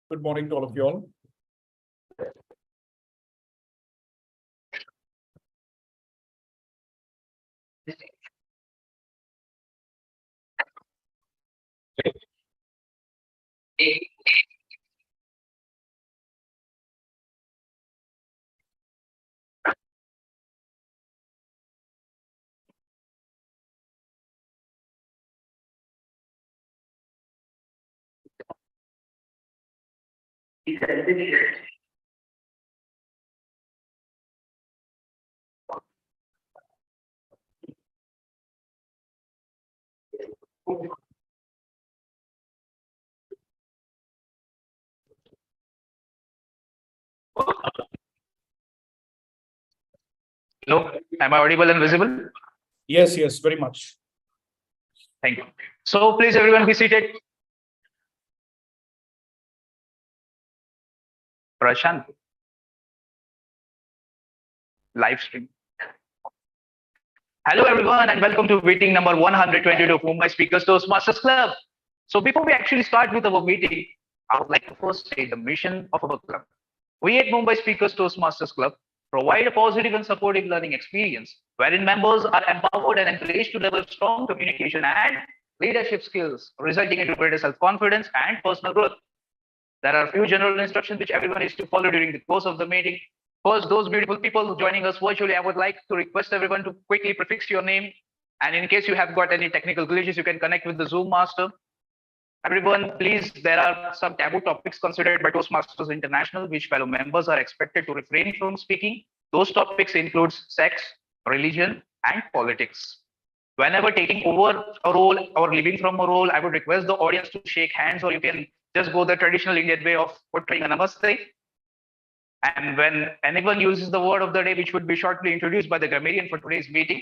Good morning to all of you all. Hello, am I audible and visible? Yes, very much. Thank you. So please everyone be seated. Prashant. Live stream. Hello everyone and welcome to meeting number 122 of Mumbai Speakers Toastmasters Club. So before we actually start with our meeting, I would like to first state the mission of our club. We at Mumbai Speakers Toastmasters Club provide a positive and supportive learning experience wherein members are empowered and encouraged to develop strong communication and leadership skills, resulting in greater self-confidence and personal growth. There are a few general instructions which everyone is to follow during the course of the meeting. First, those beautiful people joining us virtually, I would like to request everyone to quickly prefix your name. And in case you have got any technical glitches, you can connect with the Zoom master. Everyone, please, there are some taboo topics considered by Toastmasters International, which fellow members are expected to refrain from speaking. Those topics include sex, religion, and politics. Whenever taking over a role or leaving from a role, I would request the audience to shake hands, or you can just go the traditional Indian way of portraying a namaste. And when anyone uses the word of the day, which would be shortly introduced by the grammarian for today's meeting,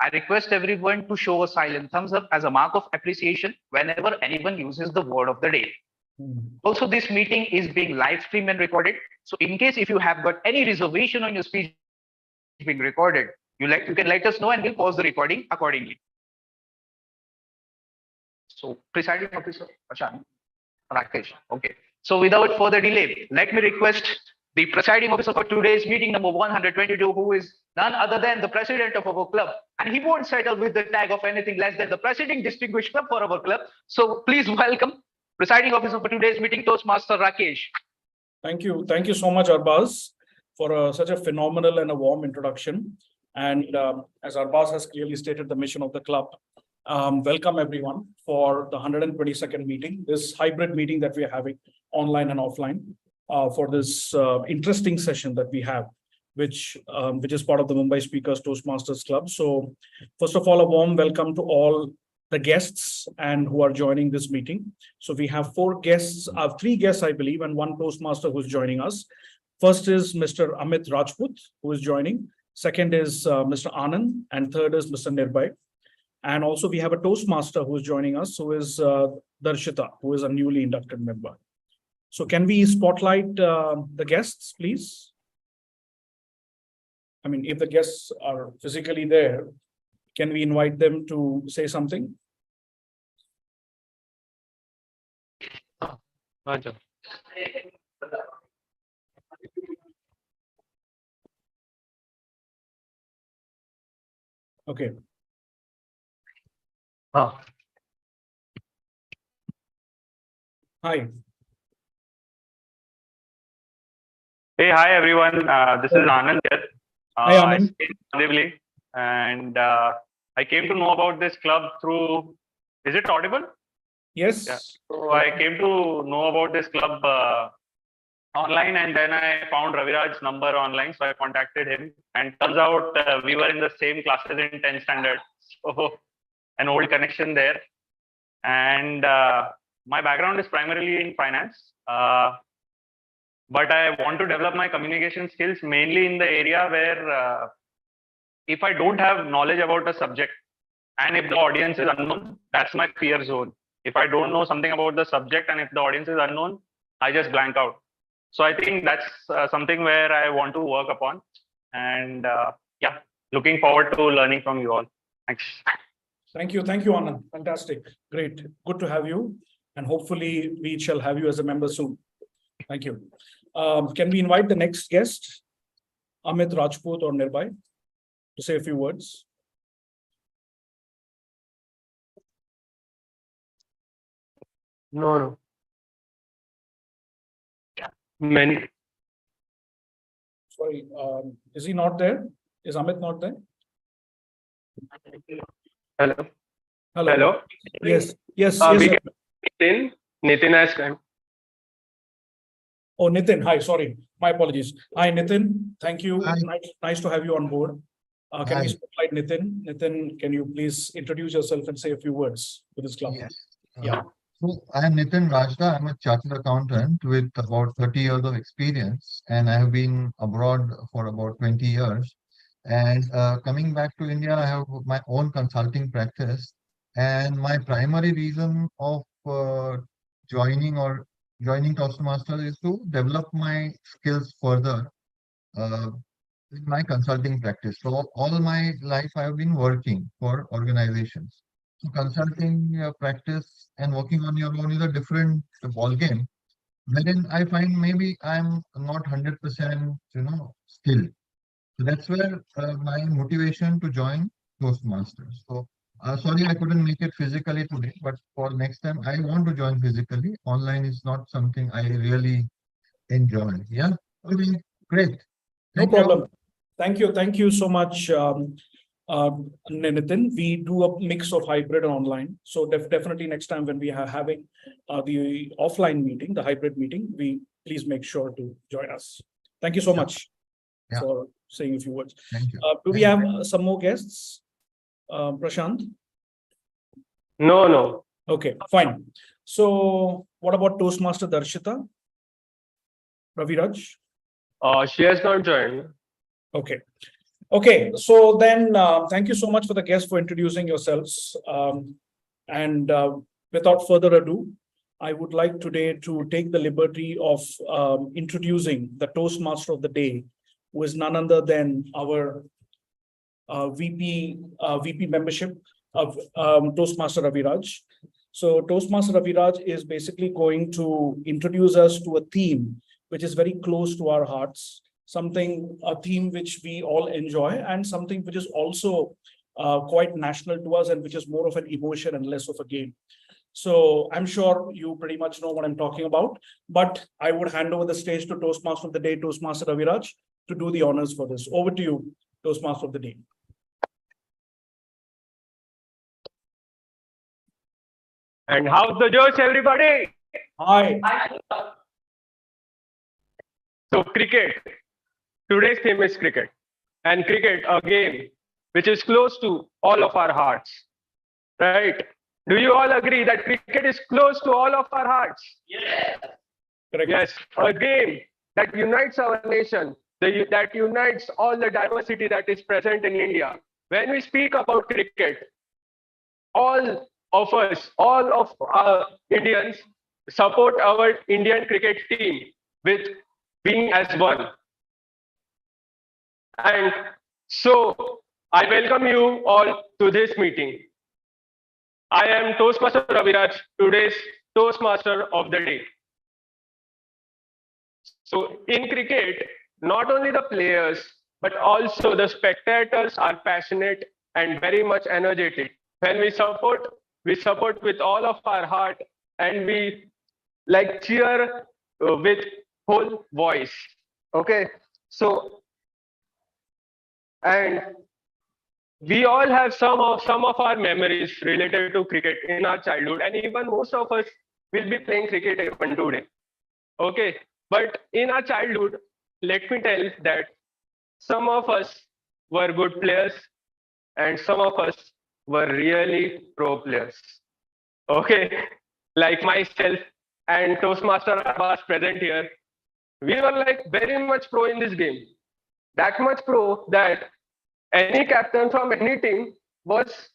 I request everyone to show a silent thumbs up as a mark of appreciation whenever anyone uses the word of the day. Also, this meeting is being live streamed and recorded. So in case if you have got any reservation on your speech being recorded, you can let us know and we'll pause the recording accordingly. So presiding officer, Rakesh. Okay. So without further delay, let me request the presiding officer for today's meeting number 122, who is none other than the president of our club. And he won't settle with the tag of anything less than the presiding distinguished club for our club. So please welcome presiding officer for today's meeting, Toastmaster Rakesh. Thank you. Thank you so much, Arbaz, for such a phenomenal and a warm introduction. And as Arbaz has clearly stated the mission of the club, welcome everyone for the 122nd meeting, this hybrid meeting that we are having online and offline for this interesting session that we have, which is part of the Mumbai Speakers Toastmasters Club. So first of all, a warm welcome to all the guests and who are joining this meeting. So we have three guests, I believe, and one Toastmaster who's joining us. First is Mr. Amit Rajput, who is joining. Second is Mr. Anand, and third is Mr. Nirbhay. And also we have a Toastmaster who is joining us, who is Darshita, who is a newly inducted member. So can we spotlight the guests, please? I mean, if the guests are physically there, can we invite them to say something? Okay. Hi. Hey, hi everyone. This is Anand here. Hi, Anand. And I came to know about this club through. Is it audible? Yes. Yeah. So I came to know about this club online, and then I found Raviraj's number online. So I contacted him, and turns out we were in the same classes in 10th standard. So an old connection there. And my background is primarily in finance. But I want to develop my communication skills mainly in the area where if I don't have knowledge about a subject and if the audience is unknown, that's my fear zone. If I don't know something about the subject and if the audience is unknown, I just blank out. So I think that's something where I want to work upon. And yeah, looking forward to learning from you all. Thanks. Thank you, Anand. Fantastic. Great. Good to have you. And hopefully we shall have you as a member soon. Thank you. Can we invite the next guest, Amit Rajput or Nirbhay, to say a few words? No. Many. Sorry, is he not there? Is Amit not there? Hello. Hello. Hello. Yes. Yes. We Yes. can Nitin has come. Oh, Nitin. Hi. Sorry. My apologies. Hi, Nitin. Thank you. Hi. Nice to have you on board. Can we Hi. spotlight Nitin? Nitin, can you please introduce yourself and say a few words with this club? Yes. Yeah. So I am Nitin Rajda. I'm a chartered accountant with about 30 years of experience, and I have been abroad for about 20 years. And coming back to India, I have my own consulting practice. And my primary reason of joining Toastmasters is to develop my skills further uh, in my consulting practice. So all my life I have been working for organizations. So consulting practice and working on your own is a different ball game. Wherein I find maybe I'm not 100%, skilled. So that's where my motivation to join Toastmasters. So sorry I couldn't make it physically today, but for next time I want to join physically. Online is not something I really enjoy. Yeah. Okay. Great. No Thank you. problem. Thank you. Thank you so much, Nitin. We do a mix of hybrid and online. So definitely next time when we are having the offline meeting, the hybrid meeting, we please make sure to join us. Thank you so much Yeah. for saying a few words. Thank you. Do we have some more guests? Prashant? No. Okay, fine. So what about Toastmaster Darshita? Raviraj? She has not joined. Okay. Okay, so then thank you so much for the guests for introducing yourselves. And without further ado, I would like today to take the liberty of introducing the Toastmaster of the day, who is none other than our VP membership of Toastmaster Raviraj. So Toastmaster Raviraj is basically going to introduce us to a theme which is very close to our hearts, a theme which we all enjoy, and something which is also quite national to us and which is more of an emotion and less of a game. So I'm sure you pretty much know what I'm talking about, but I would hand over the stage to Toastmaster of the day, Toastmaster Raviraj, to do the honors for this. Over to you, Toastmaster of the day. And how's the Josh, everybody? Hi. So cricket. Today's theme is cricket. And cricket, a game which is close to all of our hearts. Right? Do you all agree that cricket is close to all of our hearts? Yes. Correct. Yes. A game that unites our nation, that unites all the diversity that is present in India. When we speak about cricket, all of us, all of our Indians support our Indian cricket team with being as one. And so I welcome you all to this meeting. I am Toastmaster Raviraj, today's Toastmaster of the day. So in cricket, not only the players, but also the spectators are passionate and very much energetic. When we support with all of our heart, and we cheer with whole voice. Okay, so and we all have some of our memories related to cricket in our childhood, and even most of us will be playing cricket even today. Okay, but in our childhood, let me tell that some of us were good players and some of us were really pro players. Okay, like myself and Toastmaster Abbas present here, we were very much pro in this game. That much pro that any captain from any team was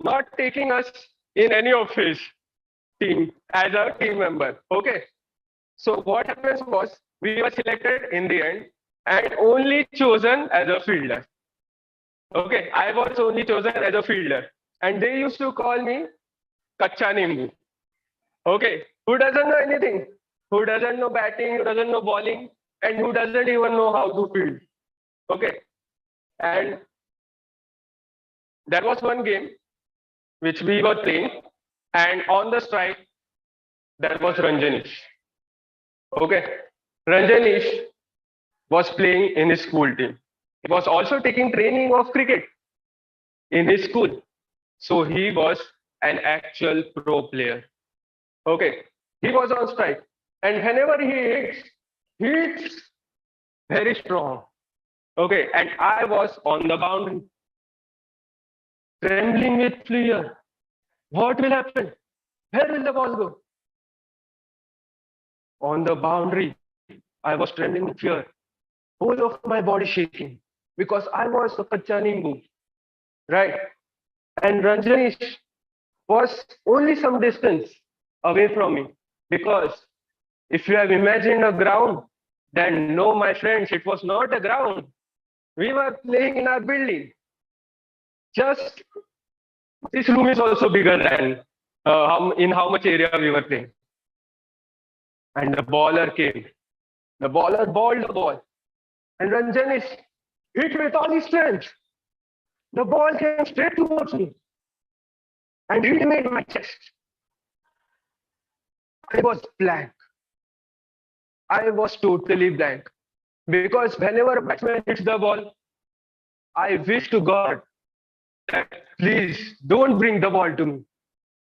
not taking us in any of his team as a team member. Okay, so what happens was we were selected in the end and only chosen as a fielder. Okay, I was only chosen as a fielder, and they used to call me Kacha Nimbu. Okay, who doesn't know anything? who doesn't know batting, who doesn't know bowling, and who doesn't even know how to field. Okay. And there was one game which we were playing, and on the strike, there was Ranjanish. Okay. Ranjanish was playing in his school team. He was also taking training of cricket in his school. So he was an actual pro player. Okay. He was on strike. And whenever he hits very strong. Okay. And I was on the boundary, trembling with fear. What will happen? Where will the ball go? On the boundary, I was trembling with fear. Whole of my body shaking because I was a Pachani move. Right? And Ranjanish was only some distance away from me because if you have imagined a ground, then no, my friends, it was not a ground. We were playing in our building. Just this room is also bigger than how much area we were playing. And the bowler came. The bowler bowled the ball. And Ranjanish hit with all his strength. The ball came straight towards me and hit me in my chest. I was blank. I was totally blank. Because whenever a batsman hits the ball, I wish to God that please don't bring the ball to me.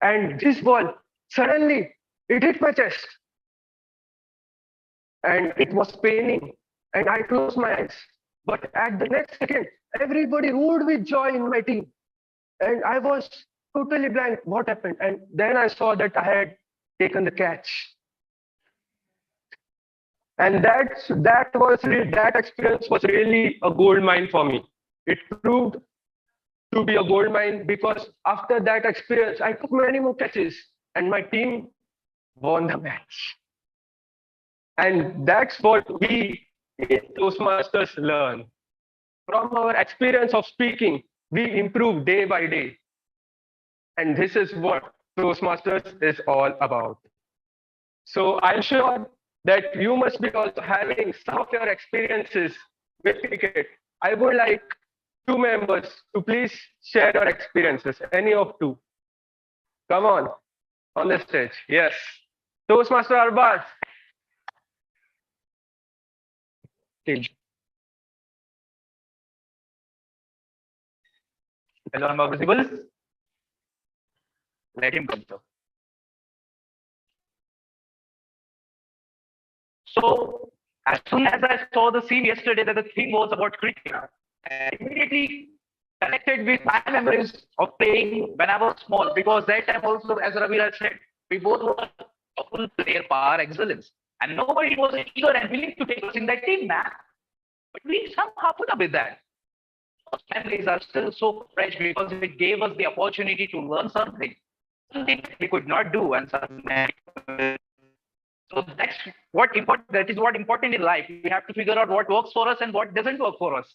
And this ball, suddenly, it hit my chest. And it was paining. And I closed my eyes. But at the next second, everybody roared with joy in my team. And I was totally blank. What happened? And then I saw that I had taken the catch. And that experience was really a gold mine for me. It proved to be a gold mine because after that experience, I took many more catches and my team won the match. And that's what we in Toastmasters learn. From our experience of speaking, we improve day by day. And this is what Toastmasters is all about. So I'm sure that you must be also having some of your experiences with cricket. I would like two members to please share your experiences, any of two. Come on the stage. Yes. Toastmaster Arbaz. Hello, am I visible? Let him come through. So, as soon as I saw the scene yesterday that the theme was about cricket, I immediately connected with my memories of playing when I was small, because that time also, as Raviraj said, we both were a full player par excellence, and nobody was eager and willing to take us in that team, man. But we somehow put up with that. Those memories are still so fresh because it gave us the opportunity to learn something we could not do, and something. So that is what important in life. We have to figure out what works for us and what doesn't work for us.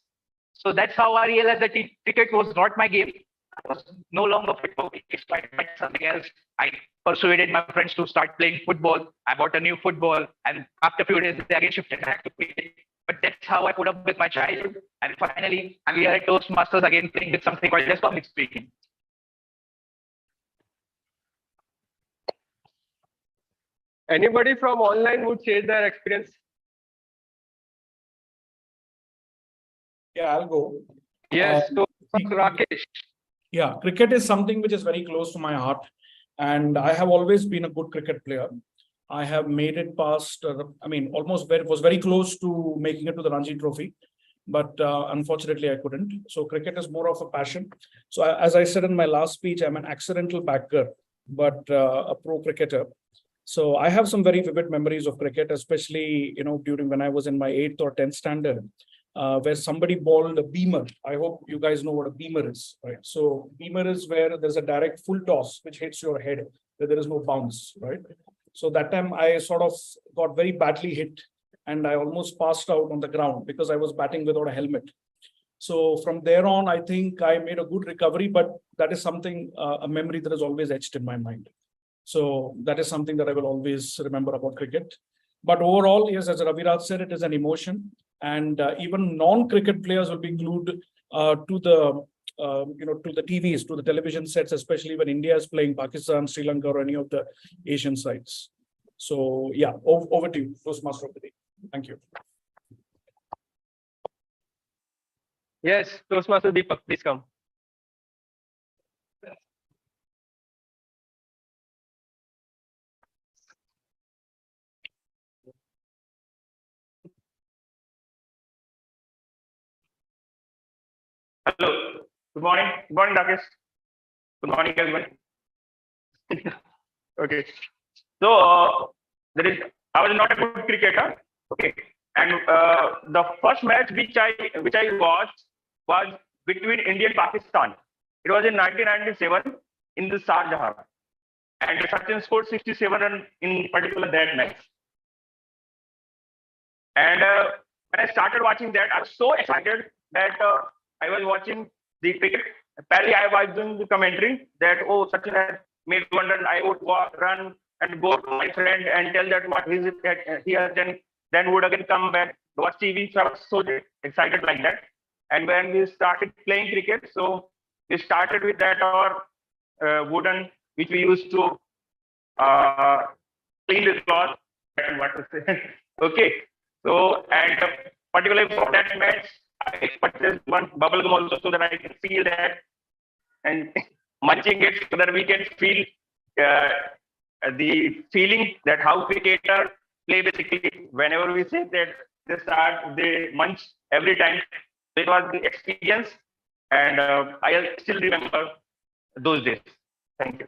So that's how I realized that cricket was not my game. I was no longer fit for cricket. So I tried something else. I persuaded my friends to start playing football. I bought a new football, and after a few days, they again shifted back to cricket. But that's how I put up with my childhood. And finally, I'm here at Toastmasters again playing with something called just public speaking. Anybody from online would share their experience? Yeah, I'll go. Yes, so Rakesh. Yeah, cricket is something which is very close to my heart, and I have always been a good cricket player. I have made it past, was very close to making it to the Ranji Trophy, but unfortunately I couldn't. So cricket is more of a passion. So as I said in my last speech, I'm an accidental backer, but a pro cricketer. So I have some very vivid memories of cricket, especially, during when I was in my 8th or 10th standard, where somebody bowled a beamer. I hope you guys know what a beamer is, right? So beamer is where there's a direct full toss, which hits your head, where there is no bounce, right? So that time I sort of got very badly hit and I almost passed out on the ground because I was batting without a helmet. So from there on, I think I made a good recovery, but that is something, a memory that is always etched in my mind. So that is something that I will always remember about cricket. But overall, yes, as Raviraj said, it is an emotion, and even non-cricket players will be glued to the to the TVs, to the television sets, especially when India is playing Pakistan, Sri Lanka, or any of the Asian sides. So yeah, over to you, Toastmaster of the day. Thank you. Yes, Toastmaster Deepak, please come. Hello. Good morning. Good morning, Rakesh. Good morning, everyone. Okay. So I was not a good cricketer. Okay. And the first match which I watched was between India and Pakistan. It was in 1997 in the Sharjah, and Sachin scored 67 runs in particular that match. And when I started watching that, I was so excited that I was watching the cricket. Apparently, I was doing the commentary that, oh, Sachin has made one run. I would run and go to my friend and tell that what he has done. Then would again come back, watch TV. So I was so excited like that. And when we started playing cricket, so we started with that wooden, which we used to clean the cloth. And what to say? Okay. So, and particularly for that match, I purchased one bubble gum also so that I can feel that and munching it so that we can feel the feeling that how cricketer play basically. Whenever we say that they munch every time. It was the experience, and I still remember those days. Thank you.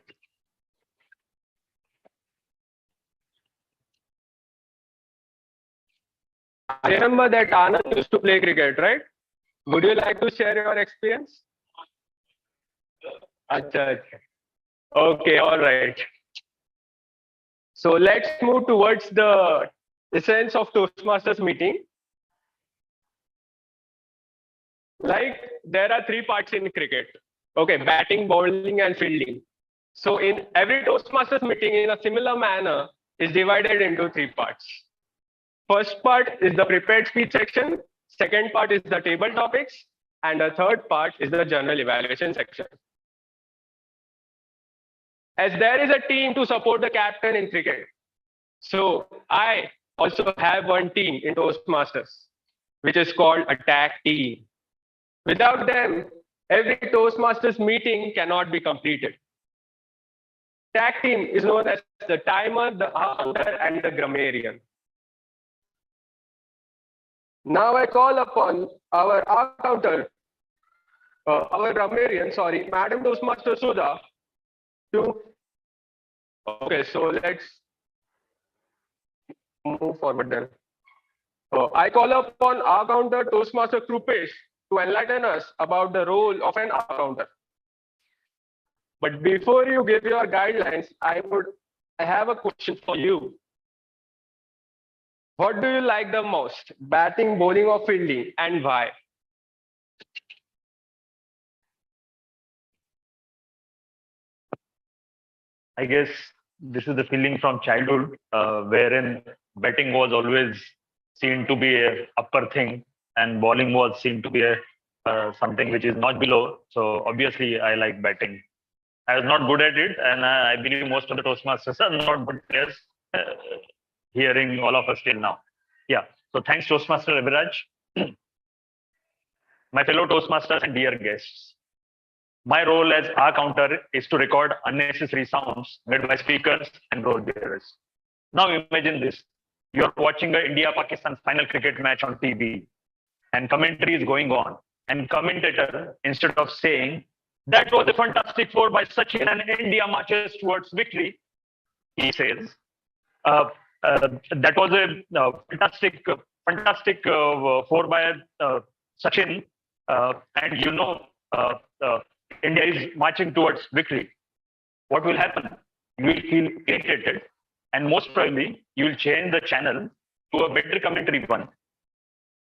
I remember that Anand used to play cricket, right? Would you like to share your experience? Acha, acha. Okay, all right. So let's move towards the essence of Toastmasters meeting. Like there are three parts in cricket. Okay, batting, bowling, and fielding. So in every Toastmasters meeting, in a similar manner, is divided into three parts. First part is the prepared speech section. Second part is the table topics. And the third part is the general evaluation section. As there is a team to support the captain in cricket, so I also have one team in Toastmasters, which is called a tag team. Without them, every Toastmasters meeting cannot be completed. Tag team is known as the timer, the counter, and the grammarian. Now I call upon our counter, our grammarian, sorry, Madam Toastmaster Sudha, to. Okay, so let's move forward then. I call upon our counter Toastmaster Krupesh to enlighten us about the role of an counter. But before you give your guidelines, I have a question for you. What do you like the most, batting, bowling, or fielding, and why? I guess this is the feeling from childhood, wherein betting was always seen to be a upper thing, and bowling was seen to be a something which is not below. So obviously, I like betting. I was not good at it, and I believe most of the Toastmasters are not good players. Hearing all of us till now, yeah. So thanks, Toastmaster Abhiraj, my fellow Toastmasters and dear guests. My role as our counter is to record unnecessary sounds made by speakers and role bearers. Now imagine this. You're watching the India-Pakistan final cricket match on TV and commentary is going on. And commentator, instead of saying, that was a fantastic four by Sachin and India marches towards victory, he says, that was a fantastic four by Sachin. And you know, India is marching towards victory. What will happen? You will feel irritated, and most probably you will change the channel to a better commentary one.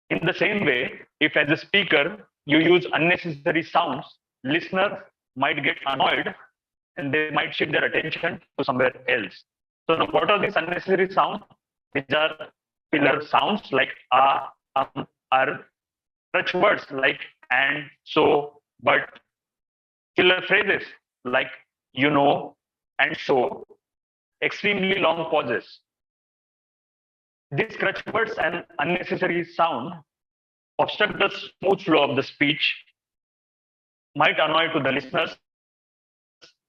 In the same way, if as a speaker you use unnecessary sounds, listeners might get annoyed and they might shift their attention to somewhere else. So what are these unnecessary sounds? These are filler sounds like are such words like and, so, but. Filler phrases like and so. Extremely long pauses. These crutch words and unnecessary sound obstruct the smooth flow of the speech, might annoy to the listeners,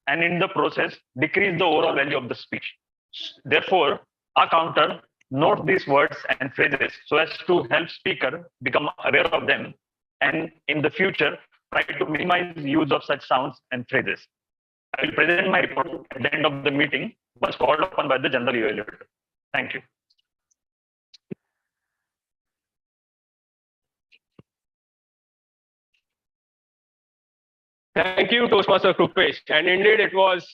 and in the process decrease the overall value of the speech. Therefore, our counter note these words and phrases so as to help speaker become aware of them, and in the future try to minimize use of such sounds and phrases. I will present my report at the end of the meeting once called upon by the general evaluator. Thank you. Thank you, Toastmaster Krupesh. And indeed, it was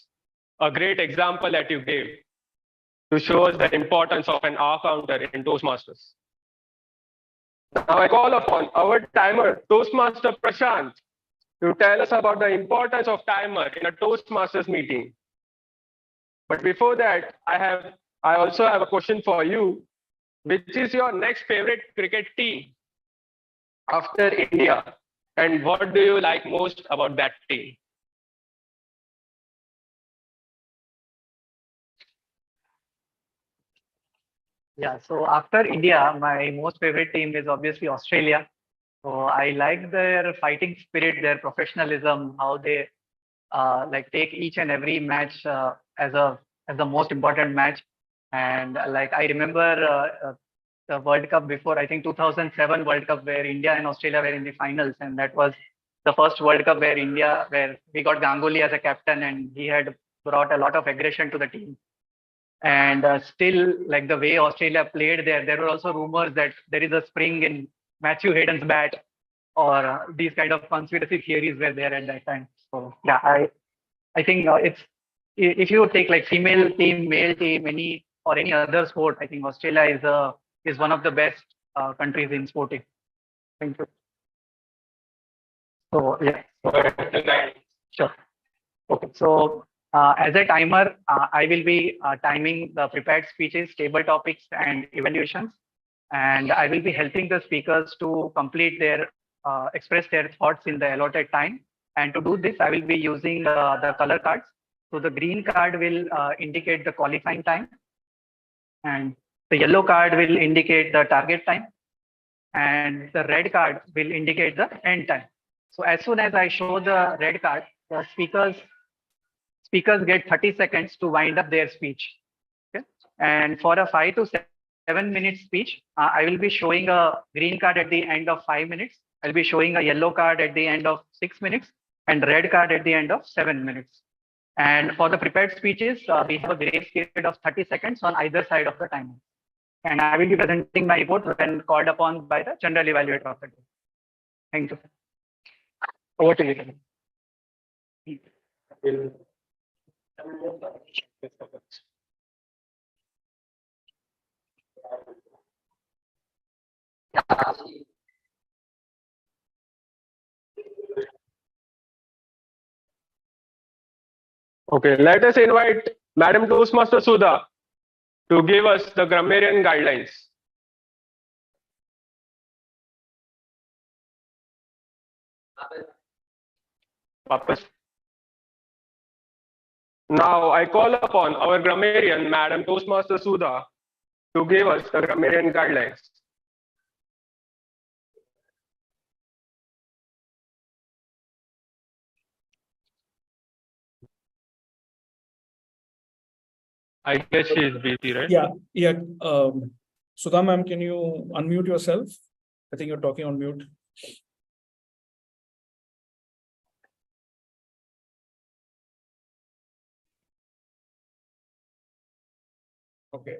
a great example that you gave to show us the importance of an R counter in Toastmasters. Now I call upon our timer, Toastmaster Prashant, to tell us about the importance of timer in a Toastmasters meeting. But before that, I also have a question for you. Which is your next favorite cricket team after India? And what do you like most about that team? Yeah, so after India, my most favorite team is obviously Australia. So I like their fighting spirit, their professionalism, how they like take each and every match as the most important match. And like I remember the World Cup before, I think 2007 World Cup where India and Australia were in the finals, and that was the first World Cup where we got Ganguly as a captain, and he had brought a lot of aggression to the team. And still, like the way Australia played there were also rumors that there is a spring in Matthew Hayden's bat, or these kind of conspiracy theories were there at that time. So yeah, I think it's, if you take like female team, male team, any other sport, I think Australia is one of the best countries in sporting. Thank you. So yeah, sure. Okay, so as a timer, I will be timing the prepared speeches, table topics, and evaluations, and I will be helping the speakers to complete their express their thoughts in the allotted time. And to do this, I will be using the color cards. So the green card will indicate the qualifying time, and the yellow card will indicate the target time, and the red card will indicate the end time. So as soon as I show the red card, the speakers get 30 seconds to wind up their speech. Okay? And for a 5 to 7 minute speech, I will be showing a green card at the end of 5 minutes. I'll be showing a yellow card at the end of 6 minutes and red card at the end of 7 minutes. And for the prepared speeches, we have a grace period of 30 seconds on either side of the timer. And I will be presenting my report when called upon by the general evaluator of the day. Thank you. Over to you. Okay, let us invite Madam Toastmaster Sudha to give us the grammarian guidelines. Now I call upon our grammarian, Madam Toastmaster Sudha, to give us the grammarian guidelines. I guess she is busy, right? Yeah. Sudha ma'am, can you unmute yourself? I think you're talking on mute. Okay.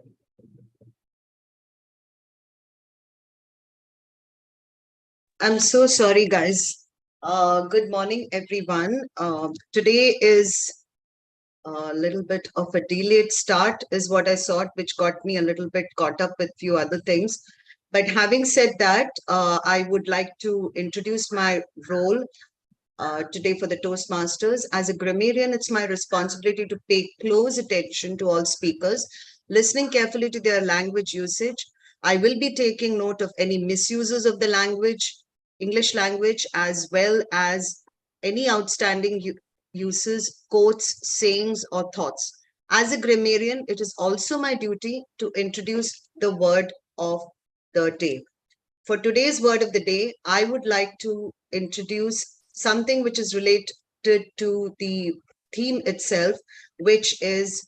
I'm so sorry, guys. Good morning, everyone. Today is a little bit of a delayed start is what I saw, which got me a little bit caught up with few other things. But having said that, I would like to introduce my role today for the Toastmasters. As a grammarian, it's my responsibility to pay close attention to all speakers listening carefully to their language usage. I will be taking note of any misuses of the language, English language, as well as any outstanding uses, quotes, sayings, or thoughts. As a grammarian, it is also my duty to introduce the word of the day. For today's word of the day, I would like to introduce something which is related to the theme itself, which is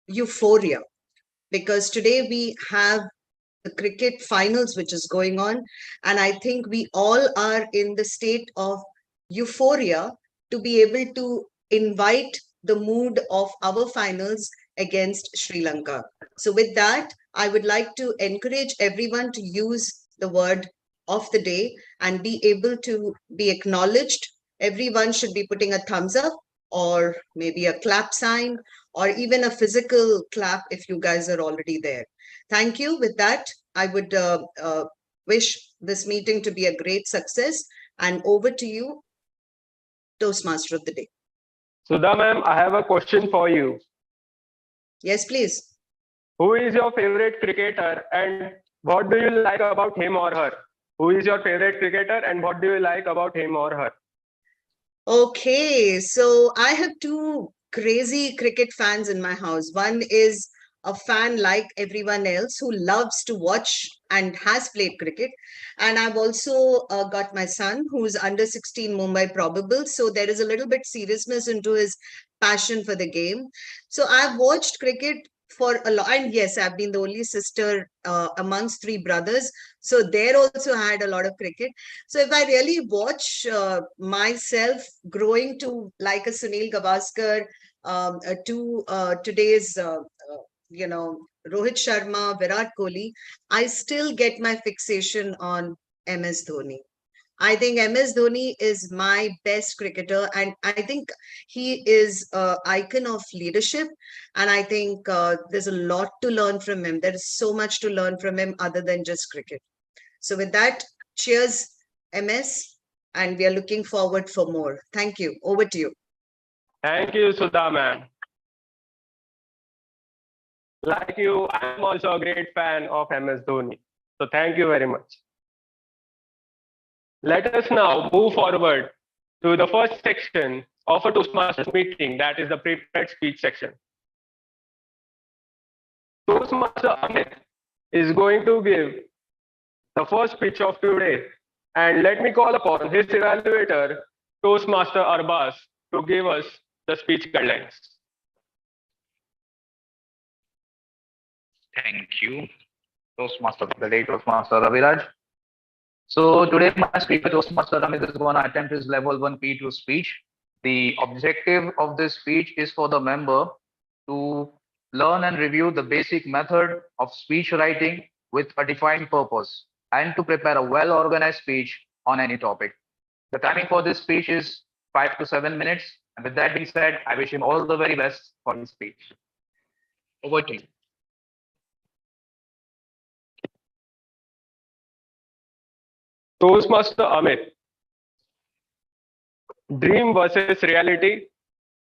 euphoria. Because today we have the cricket finals which is going on, and I think we all are in the state of euphoria to be able to invite the mood of our finals against Sri Lanka. So with that, I would like to encourage everyone to use the word of the day and be able to be acknowledged. Everyone should be putting a thumbs up or maybe a clap sign or even a physical clap if you guys are already there. Thank you. With that, I would wish this meeting to be a great success. And over to you, Toastmaster of the day. Sudha ma'am, I have a question for you. Yes, please. Who is your favorite cricketer and what do you like about him or her? Who is your favorite cricketer and what do you like about him or her? Okay, so I have two crazy cricket fans in my house. One is a fan like everyone else who loves to watch and has played cricket. And I've also got my son who's under 16 Mumbai probable. So there is a little bit seriousness into his passion for the game. So I've watched cricket for a lot. And yes, I've been the only sister amongst three brothers. So there also had a lot of cricket. So if I really watch myself growing to like a Sunil Gavaskar, to today's, Rohit Sharma, Virat Kohli, I still get my fixation on MS Dhoni. I think MS Dhoni is my best cricketer, and I think he is an icon of leadership. And I think there's a lot to learn from him. There is so much to learn from him other than just cricket. So with that, cheers, MS, and we are looking forward for more. Thank you. Over to you. Thank you, Sudha ma'am. Like you, I'm also a great fan of MS Dhoni. So thank you very much. Let us now move forward to the first section of a Toastmasters meeting, that is the prepared speech section. Toastmaster Amit is going to give the first speech of today, and let me call upon his evaluator, Toastmaster Arbaz, to give us the speech guidelines. Thank you, Toastmaster of the day, Toastmaster Raviraj. So today my speaker, Toastmaster Amit, is going to attempt his level 1 P2 speech. The objective of this speech is for the member to learn and review the basic method of speech writing with a defined purpose and to prepare a well-organized speech on any topic. The timing for this speech is 5 to 7 minutes. And with that being said, I wish him all the very best for his speech. Over to you. Toastmaster Amit. Dream versus reality.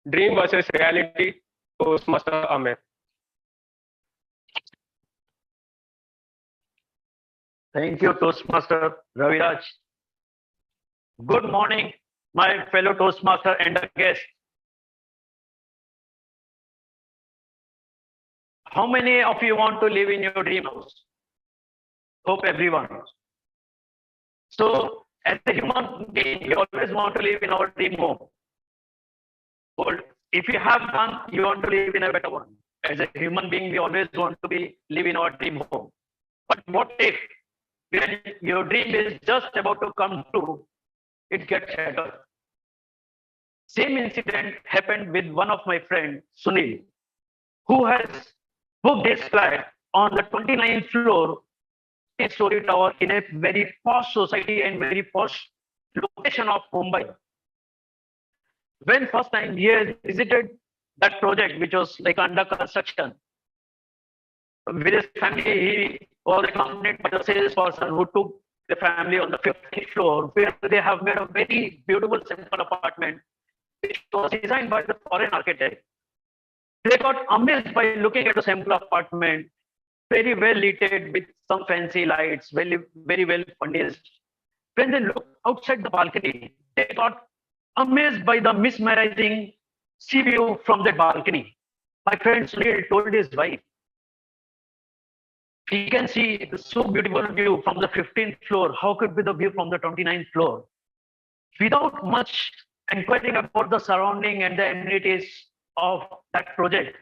Dream versus reality. Toastmaster Amit. Thank you, Toastmaster Raviraj. Good morning, my fellow Toastmaster and a guest. How many of you want to live in your dream house? Hope everyone. So, as a human being, we always want to live in our dream home. But if you have one, you want to live in a better one. As a human being, we always want to live in our dream home. But what if when your dream is just about to come true, it gets shattered? Same incident happened with one of my friends, Sunil, who has booked his flat on the 29th floor in Story Tower in a very posh society and very posh location of Mumbai. When first time he has visited that project, which was like under construction, with his family, he was accompanied by the salesperson who took the family on the 50th floor, where they have made a very beautiful simple apartment, which was designed by the foreign architect. They got amazed by looking at the simple apartment, very well lit with some fancy lights, very well furnished. When they looked outside the balcony, they got amazed by the mesmerizing sea view from that balcony. My friend Sunil told his wife, he can see the so beautiful view from the 15th floor. How could be the view from the 29th floor? Without much inquiring about the surrounding and the amenities of that project,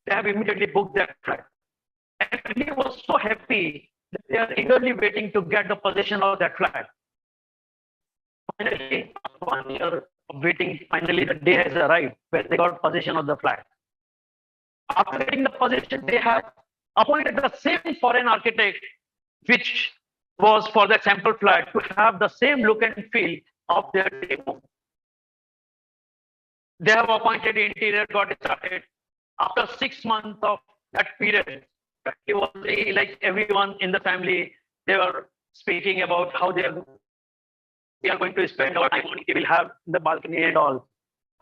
they have immediately booked their flat. And he was so happy that they are eagerly waiting to get the possession of that flat. Finally, after 1 year of waiting, finally the day has arrived where they got possession of the flat. After getting the possession, they have appointed the same foreign architect, which was for the sample flat, to have the same look and feel of their demo. They have appointed interior, got started. After 6 months of that period, it was like everyone in the family, they were speaking about how we are going to spend our time on it. We will have the balcony and all.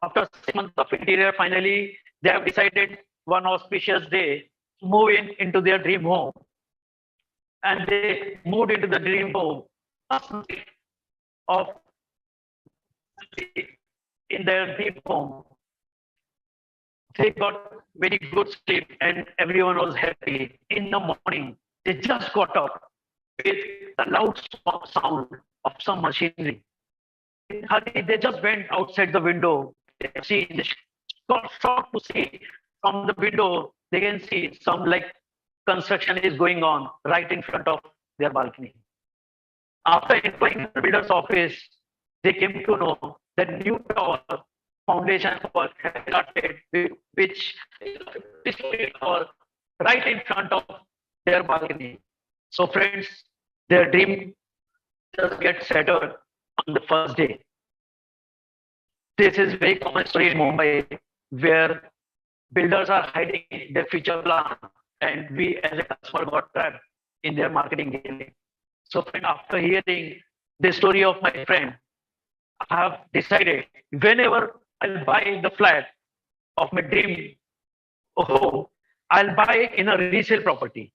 After 6 months of interior, finally, they have decided one auspicious day to move into their dream home. And they moved into the dream home of in their dream home. They got very good sleep and everyone was happy. In the morning, they just got up with the loud sound of some machinery. They just went outside the window. They got shocked to see from the window, they can see some like construction is going on right in front of their balcony. After entering the builder's office, they came to know that new tower foundation was started, which is right in front of their balcony. So friends, their dream just gets settled on the first day. This is very common story in Mumbai, where builders are hiding their future plan, and we as a customer got trapped in their marketing game. So friend, after hearing the story of my friend, I have decided whenever I'll buy the flat of my dream home, I'll buy in a resale property.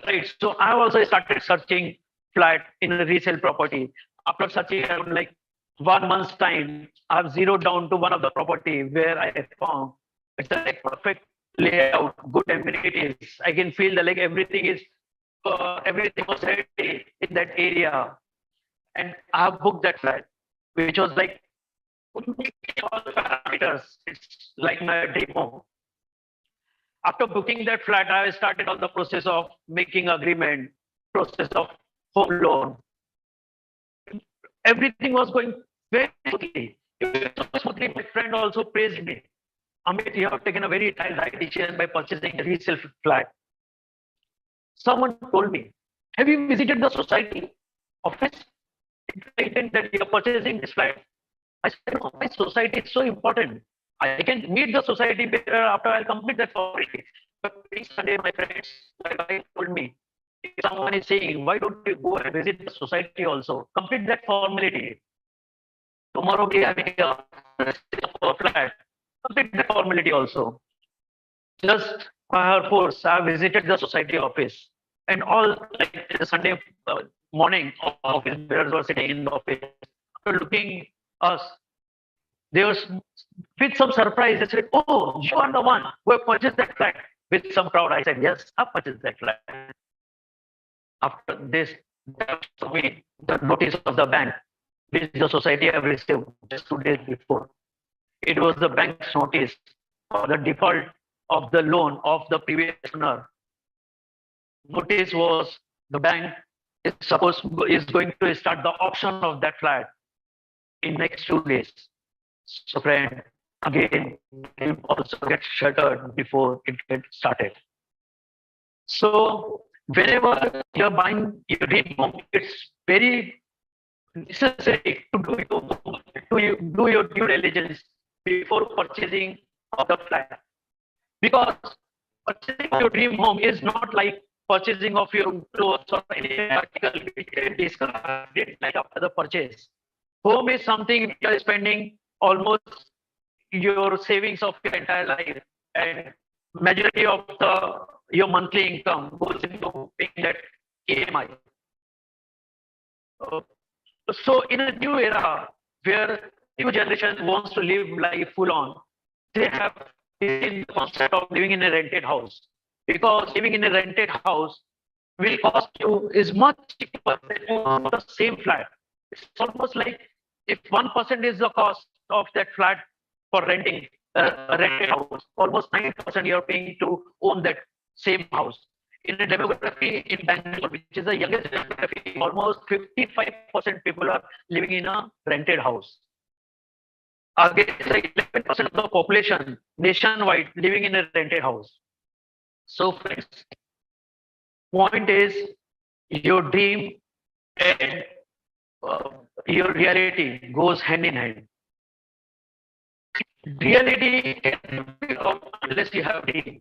Right. So I also started searching flat in a resale property. After searching around like 1 month's time, I've zeroed down to one of the property where I found it's a like perfect layout, good amenities. I can feel that like everything was ready in that area, and I have booked that flat, which was like all the parameters. It's like my dream home. After booking that flat, I started on the process of making agreement, process of home loan. Everything was going very smoothly. My friend also praised me. Amit, you have taken a very right decision by purchasing a resale flat. Someone told me, have you visited the society office? It's that you are purchasing this flat. I said, no, my society is so important. I can meet the society better after I'll complete that formality. But each Sunday, my friends, my wife told me, if someone is saying, why don't you go and visit the society also? Complete that formality. Tomorrow we are having a flat. Complete the formality also. Just by her force, I visited the society office. And all like the Sunday morning, office bearers were sitting in the office. After looking us, they were with some surprise. They said, oh, you are the one who have purchased that flat. With some proud, I said, yes, I purchased that flat. After this, the notice of the bank, which the society have received just 2 days before. It was the bank's notice for the default of the loan of the previous owner. Notice was the bank is going to start the auction of that flat in next 2 days. So friend, again, it also gets shuttered before it gets started. So whenever you're buying your dream home, it's very necessary to do your due diligence before purchasing of the flat. Because purchasing your dream home is not like purchasing of your clothes or any article we can discuss like after the purchase. Home is something you are spending almost your savings of your entire life and majority of your monthly income goes into paying that EMI. Uh, So in a new era where new generation wants to live life full on, they have seen the concept of living in a rented house. Because living in a rented house will cost you is much cheaper than you own the same flat. It's almost like if 1% is the cost of that flat for renting a rented house, almost 9% you're paying to own that same house. In a demography in Bangalore, which is the youngest demography, almost 55% people are living in a rented house. Against the 11% of the population nationwide living in a rented house. So, friends, point is your dream and your reality goes hand in hand. Reality cannot become unless you have dream,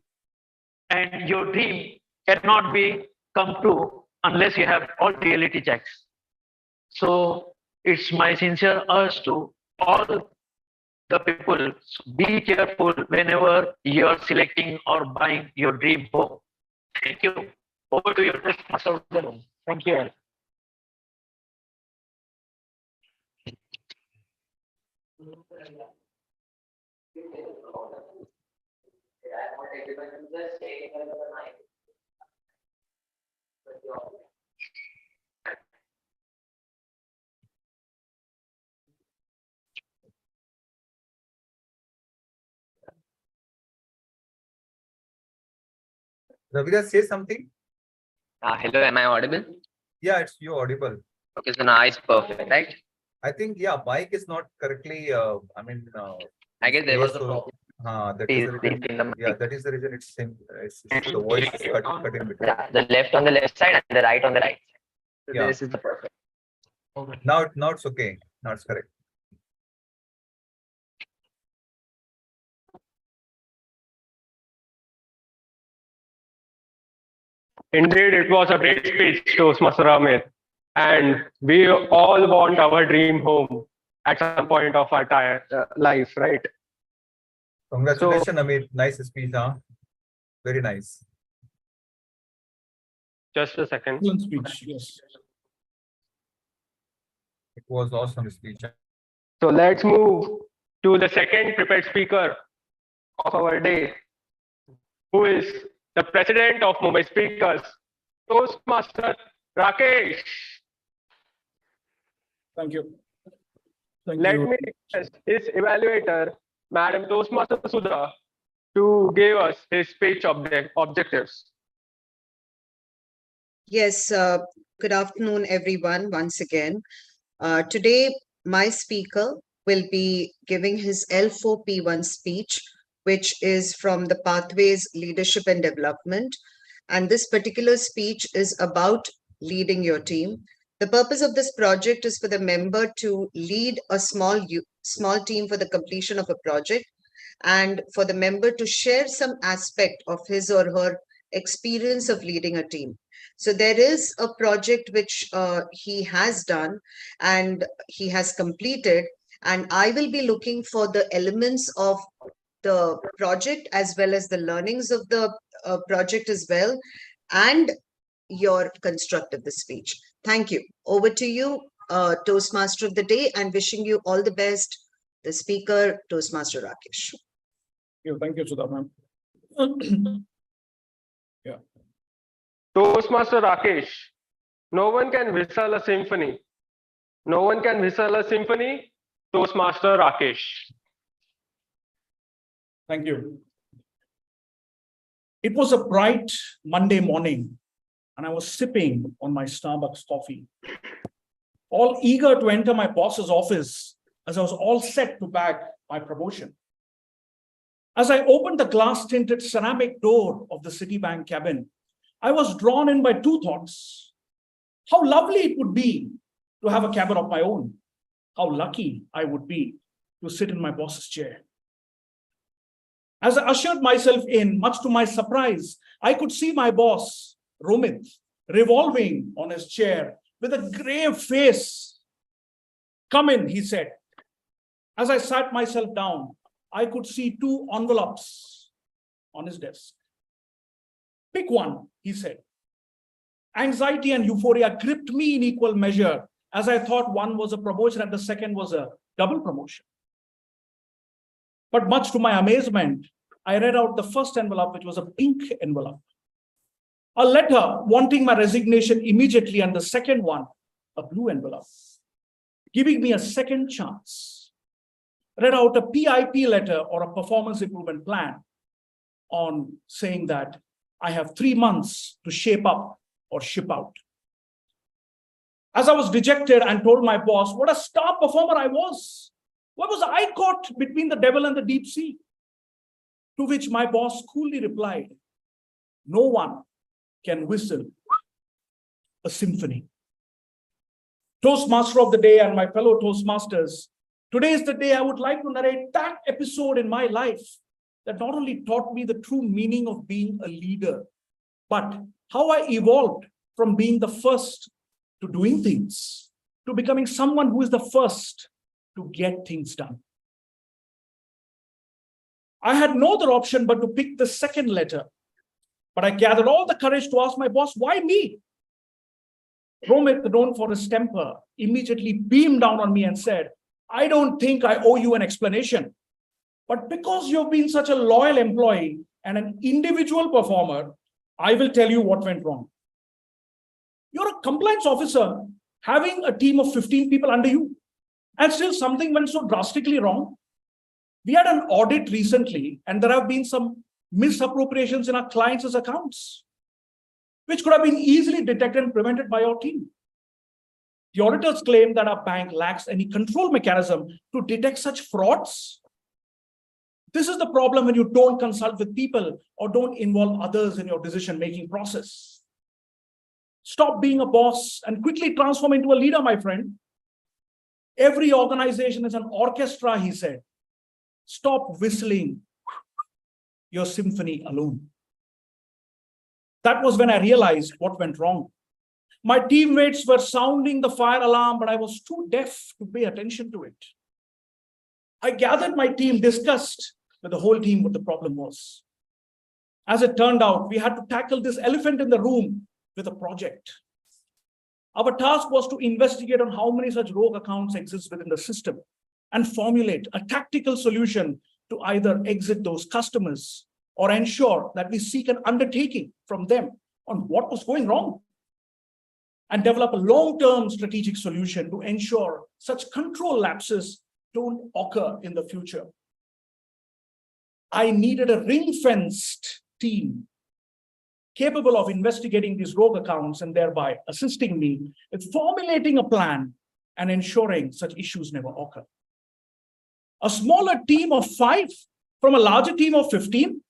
and your dream cannot be come true unless you have all reality checks. So it's my sincere urge to all the people, be careful whenever you're selecting or buying your dream home. Thank you. Over to your master of the room. Thank you. Ravira, say something. Hello, am I audible? Yeah, it's you audible. Okay, so now it's perfect, right? I think, yeah, mic is not correctly, I guess there was a so, problem. that is the reason. In the Yeah, that is the reason it's same. The voice is cutting between. Yeah, the left on the left side and the right on the right side. So Yeah. this is the perfect. Now it's okay. Now it's correct. Indeed, it was a great speech, Toastmaster Amit. And we all want our dream home at some point of our life, right? Congratulations, Amit. Nice speech, huh? Very nice. Just a second. Excellent speech, yes. It was awesome speech. So let's move to the second prepared speaker of our day, who is the president of Mumbai Speakers, Toastmaster Rakesh. Thank you. Thank Let you. me request his evaluator, Madam Toastmaster Sudha, to give us his speech objectives. Yes, good afternoon, everyone, once again. Today, my speaker will be giving his L4P1 speech, which is from the Pathways Leadership and Development. And this particular speech is about leading your team. The purpose of this project is for the member to lead a small team for the completion of a project, and for the member to share some aspect of his or her experience of leading a team. So there is a project which he has done and he has completed, and I will be looking for the elements of the project as well as the learnings of the project as well, and your construct of the speech. Thank you. Over to you, Toastmaster of the day, and wishing you all the best, the speaker, Toastmaster Rakesh. Thank you, Sudha ma'am. Yeah. Toastmaster Rakesh, no one can whistle a symphony. No one can whistle a symphony. Toastmaster Rakesh. Thank you. It was a bright Monday morning, and I was sipping on my Starbucks coffee, all eager to enter my boss's office as I was all set to bag my promotion. As I opened the glass-tinted ceramic door of the Citibank cabin, I was drawn in by two thoughts. How lovely it would be to have a cabin of my own. How lucky I would be to sit in my boss's chair. As I ushered myself in, much to my surprise, I could see my boss, Romit, revolving on his chair with a grave face. "Come in," he said. As I sat myself down, I could see two envelopes on his desk. Pick one, he said. Anxiety and euphoria gripped me in equal measure, as I thought one was a promotion and the second was a double promotion. But much to my amazement, I read out the first envelope, which was a pink envelope. A letter wanting my resignation immediately, and the second one, a blue envelope, giving me a second chance. Read out a PIP letter or a performance improvement plan on saying that I have 3 months to shape up or ship out. As I was dejected and told my boss what a star performer I was, what was I caught between the devil and the deep sea? To which my boss coolly replied, no one can whistle a symphony. Toastmaster of the day and my fellow Toastmasters, today is the day I would like to narrate that episode in my life that not only taught me the true meaning of being a leader, but how I evolved from being the first to doing things, to becoming someone who is the first to get things done. I had no other option but to pick the second letter, but I gathered all the courage to ask my boss, why me? Romit, known for his temper, immediately beamed down on me and said, I don't think I owe you an explanation, but because you've been such a loyal employee and an individual performer, I will tell you what went wrong. You're a compliance officer having a team of 15 people under you, and still something went so drastically wrong. We had an audit recently, and there have been some misappropriations in our clients' accounts, which could have been easily detected and prevented by our team. The auditors claim that our bank lacks any control mechanism to detect such frauds. This is the problem when you don't consult with people or don't involve others in your decision-making process. Stop being a boss and quickly transform into a leader, my friend. Every organization is an orchestra, he said. Stop whistling your symphony alone. That was when I realized what went wrong. My teammates were sounding the fire alarm, but I was too deaf to pay attention to it. I gathered my team, discussed with the whole team what the problem was. As it turned out, we had to tackle this elephant in the room with a project. Our task was to investigate on how many such rogue accounts exist within the system and formulate a tactical solution to either exit those customers or ensure that we seek an undertaking from them on what was going wrong and develop a long-term strategic solution to ensure such control lapses don't occur in the future. I needed a ring-fenced team capable of investigating these rogue accounts and thereby assisting me with formulating a plan and ensuring such issues never occur. A smaller team of 5 from a larger team of 15,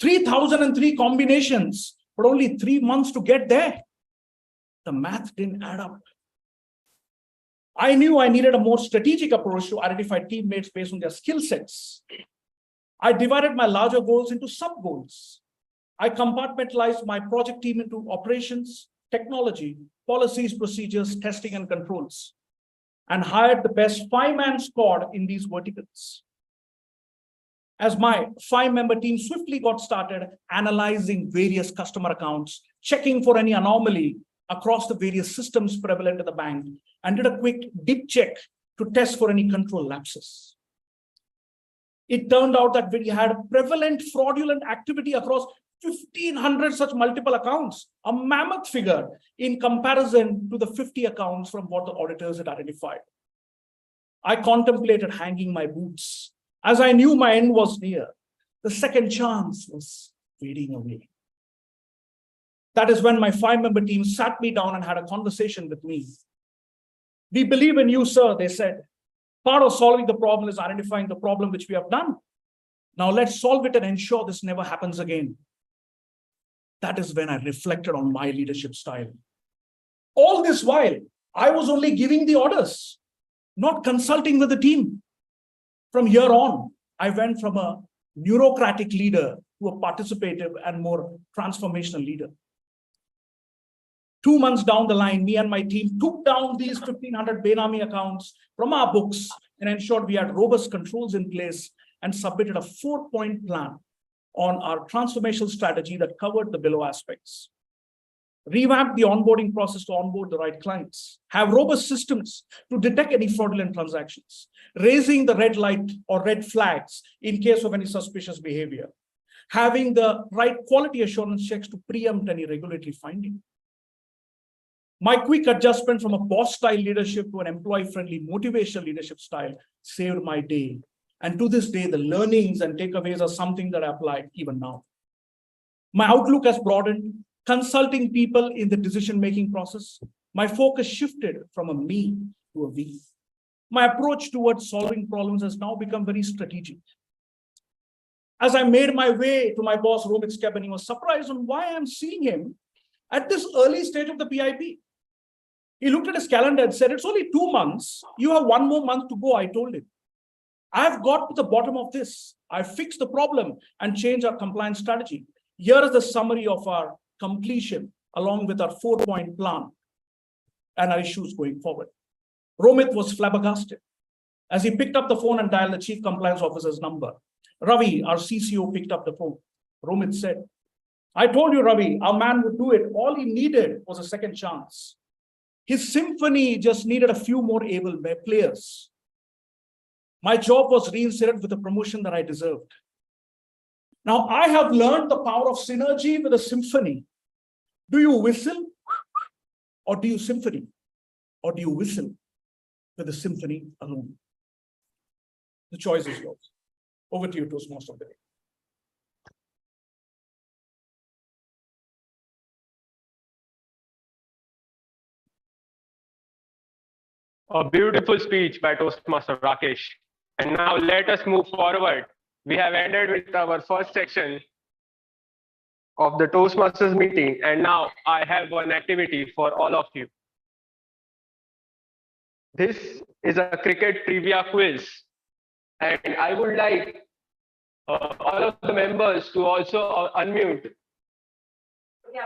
3,003 combinations, but only 3 months to get there. The math didn't add up. I knew I needed a more strategic approach to identify teammates based on their skill sets. I divided my larger goals into sub-goals. I compartmentalized my project team into operations, technology, policies, procedures, testing, and controls, and hired the best 5-man squad in these verticals. As my 5-member team swiftly got started analyzing various customer accounts, checking for any anomaly across the various systems prevalent at the bank, and did a quick deep check to test for any control lapses. It turned out that we had prevalent fraudulent activity across 1,500 such multiple accounts, a mammoth figure in comparison to the 50 accounts from what the auditors had identified. I contemplated hanging my boots as I knew my end was near. The second chance was fading away. That is when my 5-member team sat me down and had a conversation with me. We believe in you, sir, they said. Part of solving the problem is identifying the problem, which we have done. Now let's solve it and ensure this never happens again. That is when I reflected on my leadership style. All this while, I was only giving the orders, not consulting with the team. From here on, I went from a bureaucratic leader to a participative and more transformational leader. 2 months down the line, me and my team took down these 1,500 Benami accounts from our books and ensured we had robust controls in place and submitted a 4-point plan on our transformational strategy that covered the below aspects. Revamp the onboarding process to onboard the right clients, have robust systems to detect any fraudulent transactions, raising the red light or red flags in case of any suspicious behavior, having the right quality assurance checks to preempt any regulatory finding. My quick adjustment from a boss style leadership to an employee-friendly motivational leadership style saved my day. And to this day, the learnings and takeaways are something that I apply even now. My outlook has broadened, consulting people in the decision-making process. My focus shifted from a me to a we. My approach towards solving problems has now become very strategic. As I made my way to my boss, Romit's cabin, he was surprised on why I'm seeing him at this early stage of the PIP. He looked at his calendar and said, "It's only 2 months. You have 1 more month to go," I told him. I've got to the bottom of this. I fixed the problem and changed our compliance strategy. Here is the summary of our completion along with our 4-point plan and our issues going forward. Romit was flabbergasted as he picked up the phone and dialed the chief compliance officer's number. Ravi, our CCO, picked up the phone. Romit said, "I told you, Ravi, our man would do it. All he needed was a second chance. His symphony just needed a few more able players. My job was reinstated with the promotion that I deserved. Now I have learned the power of synergy with a symphony. Do you whistle or do you symphony? Or do you whistle with the symphony alone?" The choice is yours. Over to you, Toastmaster of the day. A beautiful speech by Toastmaster Rakesh. And now let us move forward. We have ended with our first section of the Toastmasters meeting. And now I have one activity for all of you. This is a cricket trivia quiz. And I would like all of the members to also unmute who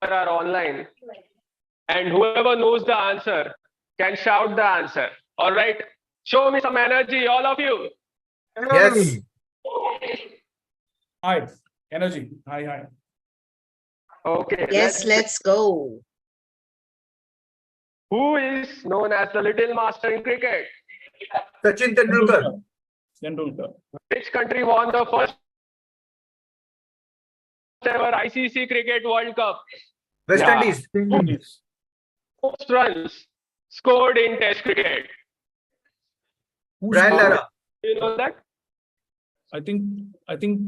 are online. And whoever knows the answer can shout the answer. All right. Show me some energy, all of you. Yes. Hi, energy. Hi. Okay. Yes, let's go. Who is known as the little master in cricket? Sachin Tendulkar. Tendulkar. Which country won the first ever ICC Cricket World Cup? West Yeah. Indies. Most runs scored in Test cricket. Brian Lara. Do you know that? I think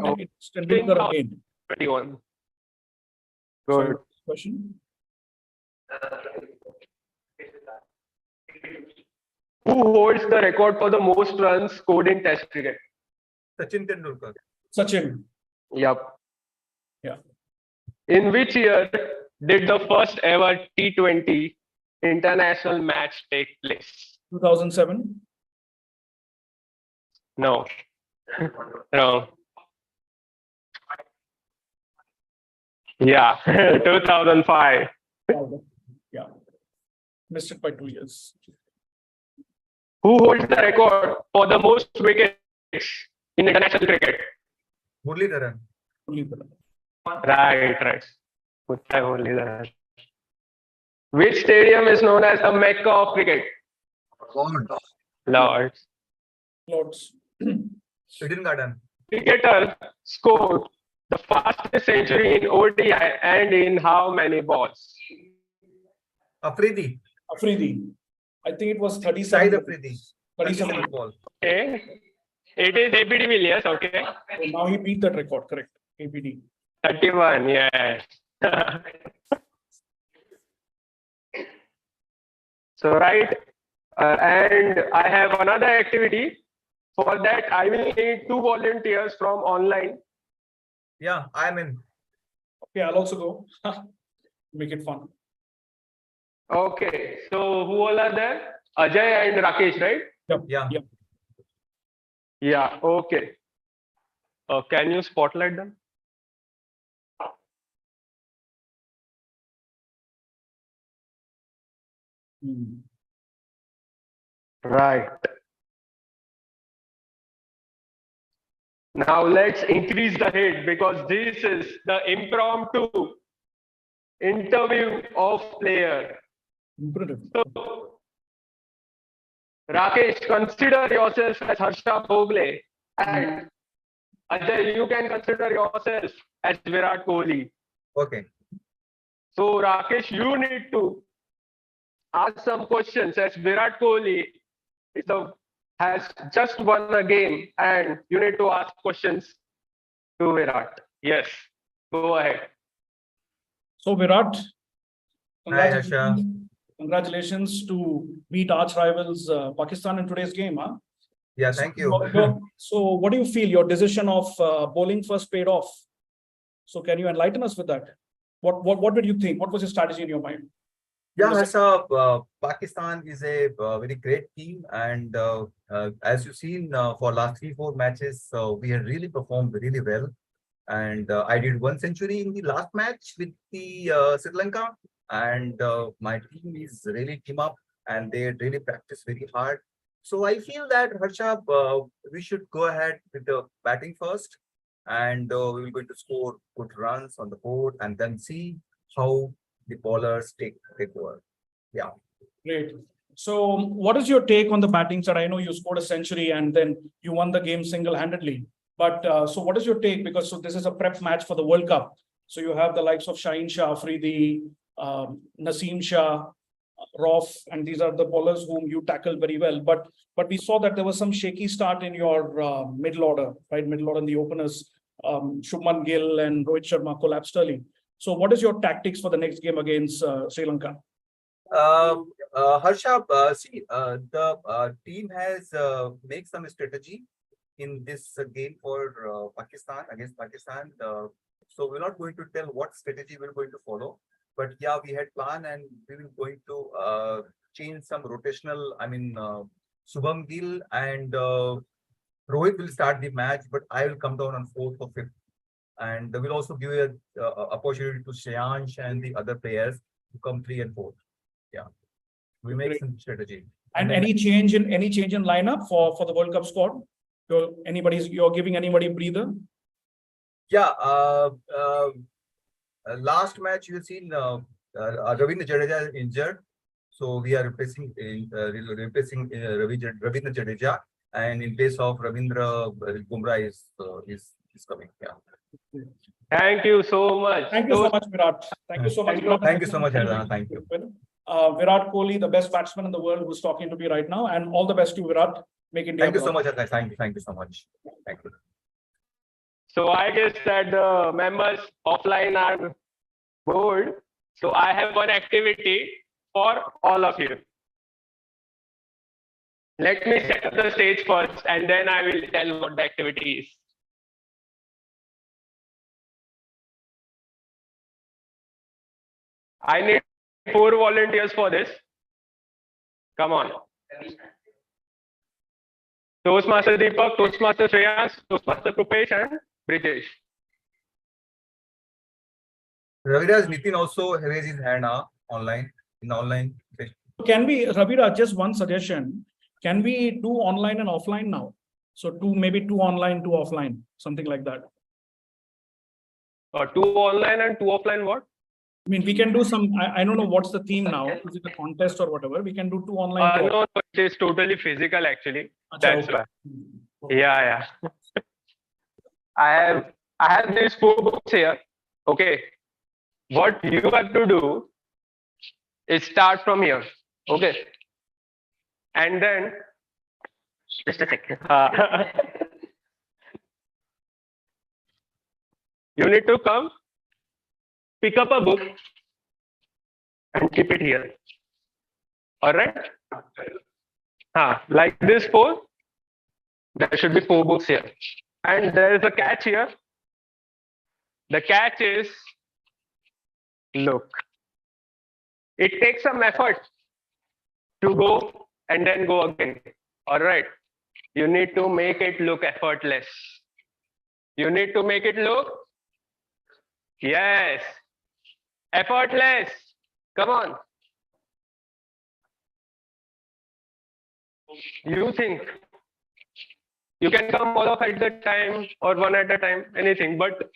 Oh. it's Tendulkar again. 21. Sorry, Good. question. Who holds the record for the most runs scored in Test cricket? Sachin Tendulkar. Sachin. Yep. Yeah. In which year did the first ever T20 international match take place? 2007. No. No. Yeah, 2005. Yeah. Missed it by 2 years. Who holds the record for the most wickets in international cricket? Muralidharan. Right. Muttai Muralidharan. Which stadium is known as the Mecca of cricket? Lords. Lords. Eden Garden. Cricketer scored the fastest century in ODI and in how many balls? Afridi. I think it was Shahid 37. Afridi. 37. ball. Okay. It is APD Villiers, okay. So now he beat that record, correct? APD. 31, yes. So, right. And I have another activity. For that, I will need 2 volunteers from online. Yeah, I'm in. Okay, I'll also go. Make it fun. Okay. So, who all are there? Ajay and Rakesh, right? Yeah. Yeah, okay. Can you spotlight them? Right. Now let's increase the hit because this is the impromptu interview of player. Imperative. So, Rakesh, consider yourself as Harsha Bhogle, and Ajay, you can consider yourself as Virat Kohli. Okay. So, Rakesh, you need to ask some questions as Virat Kohli has just won a game, and you need to ask questions to Virat. Yes, go ahead. So Virat, Hi, Harsha. congratulations to beat arch rivals Pakistan in today's game. Huh? Yeah, thank you. So what do you feel? Your decision of bowling first paid off. So can you enlighten us with that? What did you think? What was your strategy in your mind? Yeah, Harsha, Pakistan is a very great team, and as you've seen for last 3-4 matches, we have really performed really well. And I did 1 century in the last match with the Sri Lanka, and my team is really team up, and they really practice very hard. So I feel that Harsha, we should go ahead with the batting first, and we will going to score good runs on the board, and then see how the bowlers take over. Yeah. Great. So what is your take on the batting side? I know you scored a century and then you won the game single-handedly. But so what is your take? Because so this is a prep match for the World Cup. So you have the likes of Shaheen Shah, Afridi, Naseem Shah, Roff, and these are the bowlers whom you tackled very well. But we saw that there was some shaky start in your middle order, right? Middle order in the openers, Shubman Gill and Rohit Sharma collapsed early. So what is your tactics for the next game against Sri Lanka? Harsha, see, the team has made some strategy in this game for Pakistan, against Pakistan. So we're not going to tell what strategy we're going to follow, but yeah, we had plan and we were going to change some rotational. I mean, Shubham Gill and Rohit will start the match, but I will come down on 4th or 5th, and we'll also give a opportunity to Shreyansh and the other players to come 3 and 4. Yeah, we make some strategy. And any change in lineup for the World Cup squad? You're giving anybody a breather? Yeah, last match you've seen Ravindra Jadeja is injured, so we are replacing Ravindra Jadeja, and in place of Ravindra, Bumrah is coming. Yeah. Thank you so much. Thank you so much, Virat. Thank you so much. Thank you so much, Ardana. Thank you. Virat Kohli, the best batsman in the world, who's talking to me right now, and all the best to Virat. Make India. Thank you so much, Ardana. Thank you so much. Thank you. So I guess that the members offline are bored. So I have one activity for all of you. Let me set up the stage first, and then I will tell what the activity is. I need 4 volunteers for this. Come on. Toastmaster Deepak, Toastmaster Shreyas, Toastmaster Krupesh, and Brijesh. Raviraj Nitin also raised his hand online, in online. Can we, Ravira, just one suggestion. Can we do online and offline now? So maybe two online, 2 offline, something like that. 2 online and 2 offline what? I mean, we can do some, I don't know what's the theme now. Is it a contest or whatever? We can do 2 online. No, it is totally physical actually. Achha, That's okay. why. Yeah. I have these 4 books here. Okay. What you have to do is start from here. Okay. And then Just a second. you need to come, pick up a book and keep it here. All right. Like this 4, there should be 4 books here. And there is a catch here. The catch is, look, it takes some effort to go and then go again. All right. You need to make it look effortless. You need to make it look, yes, effortless. Come on. You think You can come all of at the time or one at a time, anything, but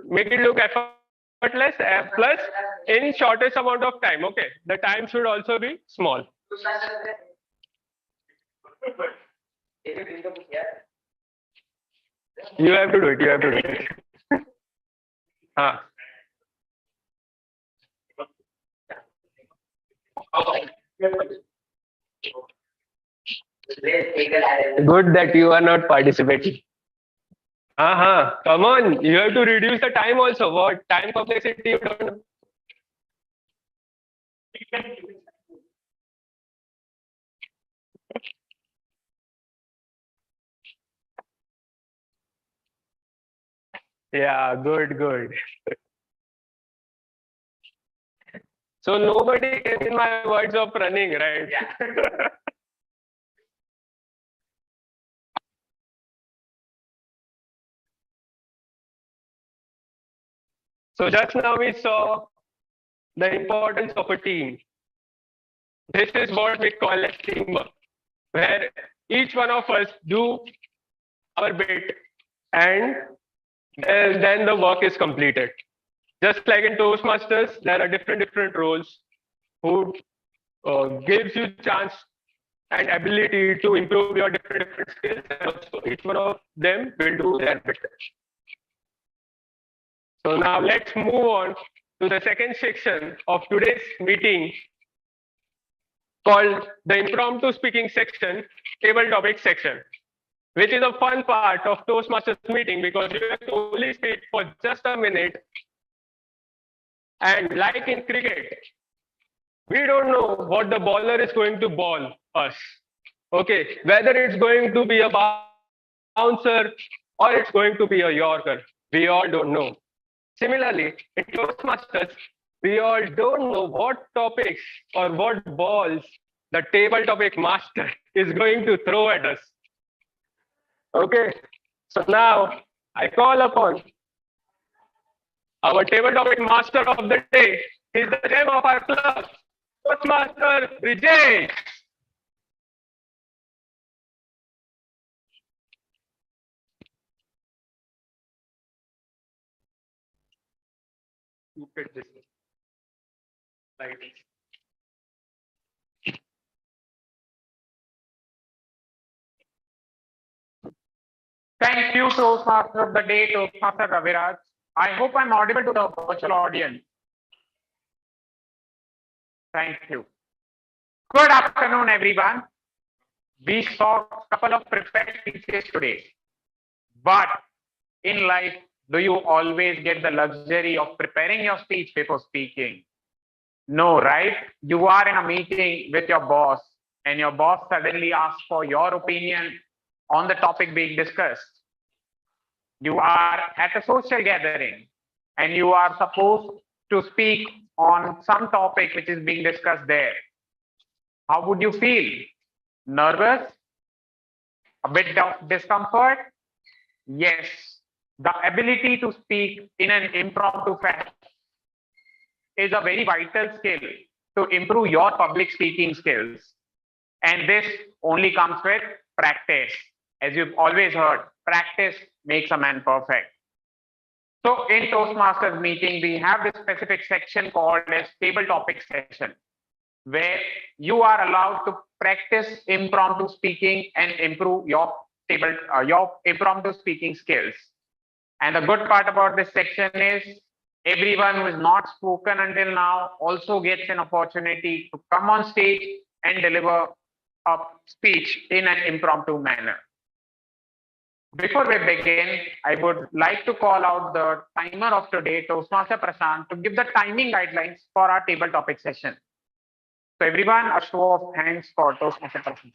make it look effortless plus in shortest amount of time. Okay, the time should also be small. You have to do it. You have to do it. Good that you are not participating. Come on, you have to reduce the time also. What time complexity you don't know? Yeah, good. So nobody can in my words of running, right? So just now we saw the importance of a team. This is what we call as teamwork, where each one of us do our bit and then the work is completed. Just like in Toastmasters, there are different roles who gives you chance and ability to improve your different skills, and also each one of them will do their bit. So now let's move on to the second section of today's meeting called the impromptu speaking section, table topic section, which is a fun part of Toastmasters meeting because you have to only speak for just a minute. And like in cricket, we don't know what the bowler is going to bowl us. Okay, whether it's going to be a bouncer or it's going to be a Yorker, we all don't know. Similarly, in Toastmasters, we all don't know what topics or what balls the table topic master is going to throw at us. Okay, so now I call upon our table topic master of the day. He's the gem of our club, Toastmaster Vijay. Look at this. Like this. Thank you, Toastmaster of the day, Toastmaster Raviraj. I hope I'm audible to the virtual audience. Thank you. Good afternoon, everyone. We saw a couple of prepared speeches today. But in life, do you always get the luxury of preparing your speech before speaking? No, right? You are in a meeting with your boss, and your boss suddenly asks for your opinion on the topic being discussed. You are at a social gathering and you are supposed to speak on some topic which is being discussed there. How would you feel? Nervous? A bit of discomfort? Yes. The ability to speak in an impromptu fashion is a very vital skill to improve your public speaking skills. And this only comes with practice. As you've always heard, practice makes a man perfect. So in Toastmasters meeting, we have this specific section called as table topic section, where you are allowed to practice impromptu speaking and improve your impromptu speaking skills. And the good part about this section is everyone who has not spoken until now also gets an opportunity to come on stage and deliver a speech in an impromptu manner. Before we begin, I would like to call out the timer of today, Toastmaster Prashant, to give the timing guidelines for our table topic session. So everyone, a show of hands for Toastmaster Prashant.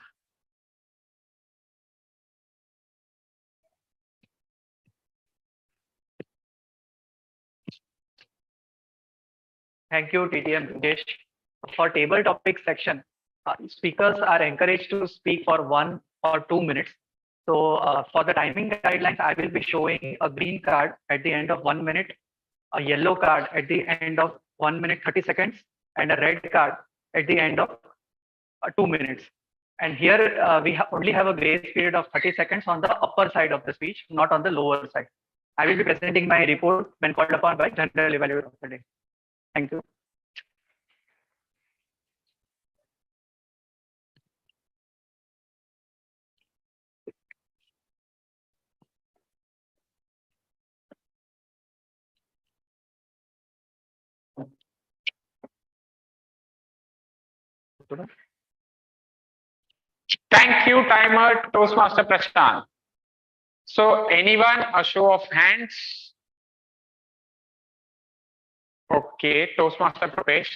Thank you, TTM Rajesh. For table topic section, speakers are encouraged to speak for 1 or 2 minutes. So for the timing guidelines, I will be showing a green card at the end of 1 minute, a yellow card at the end of 1 minute 30 seconds, and a red card at the end of 2 minutes. And here we only have a grace period of 30 seconds on the upper side of the speech, not on the lower side. I will be presenting my report when called upon by general evaluator of the day. Thank you. Thank you, timer Toastmaster Prashant. So anyone, a show of hands? Okay, Toastmaster Prapesh.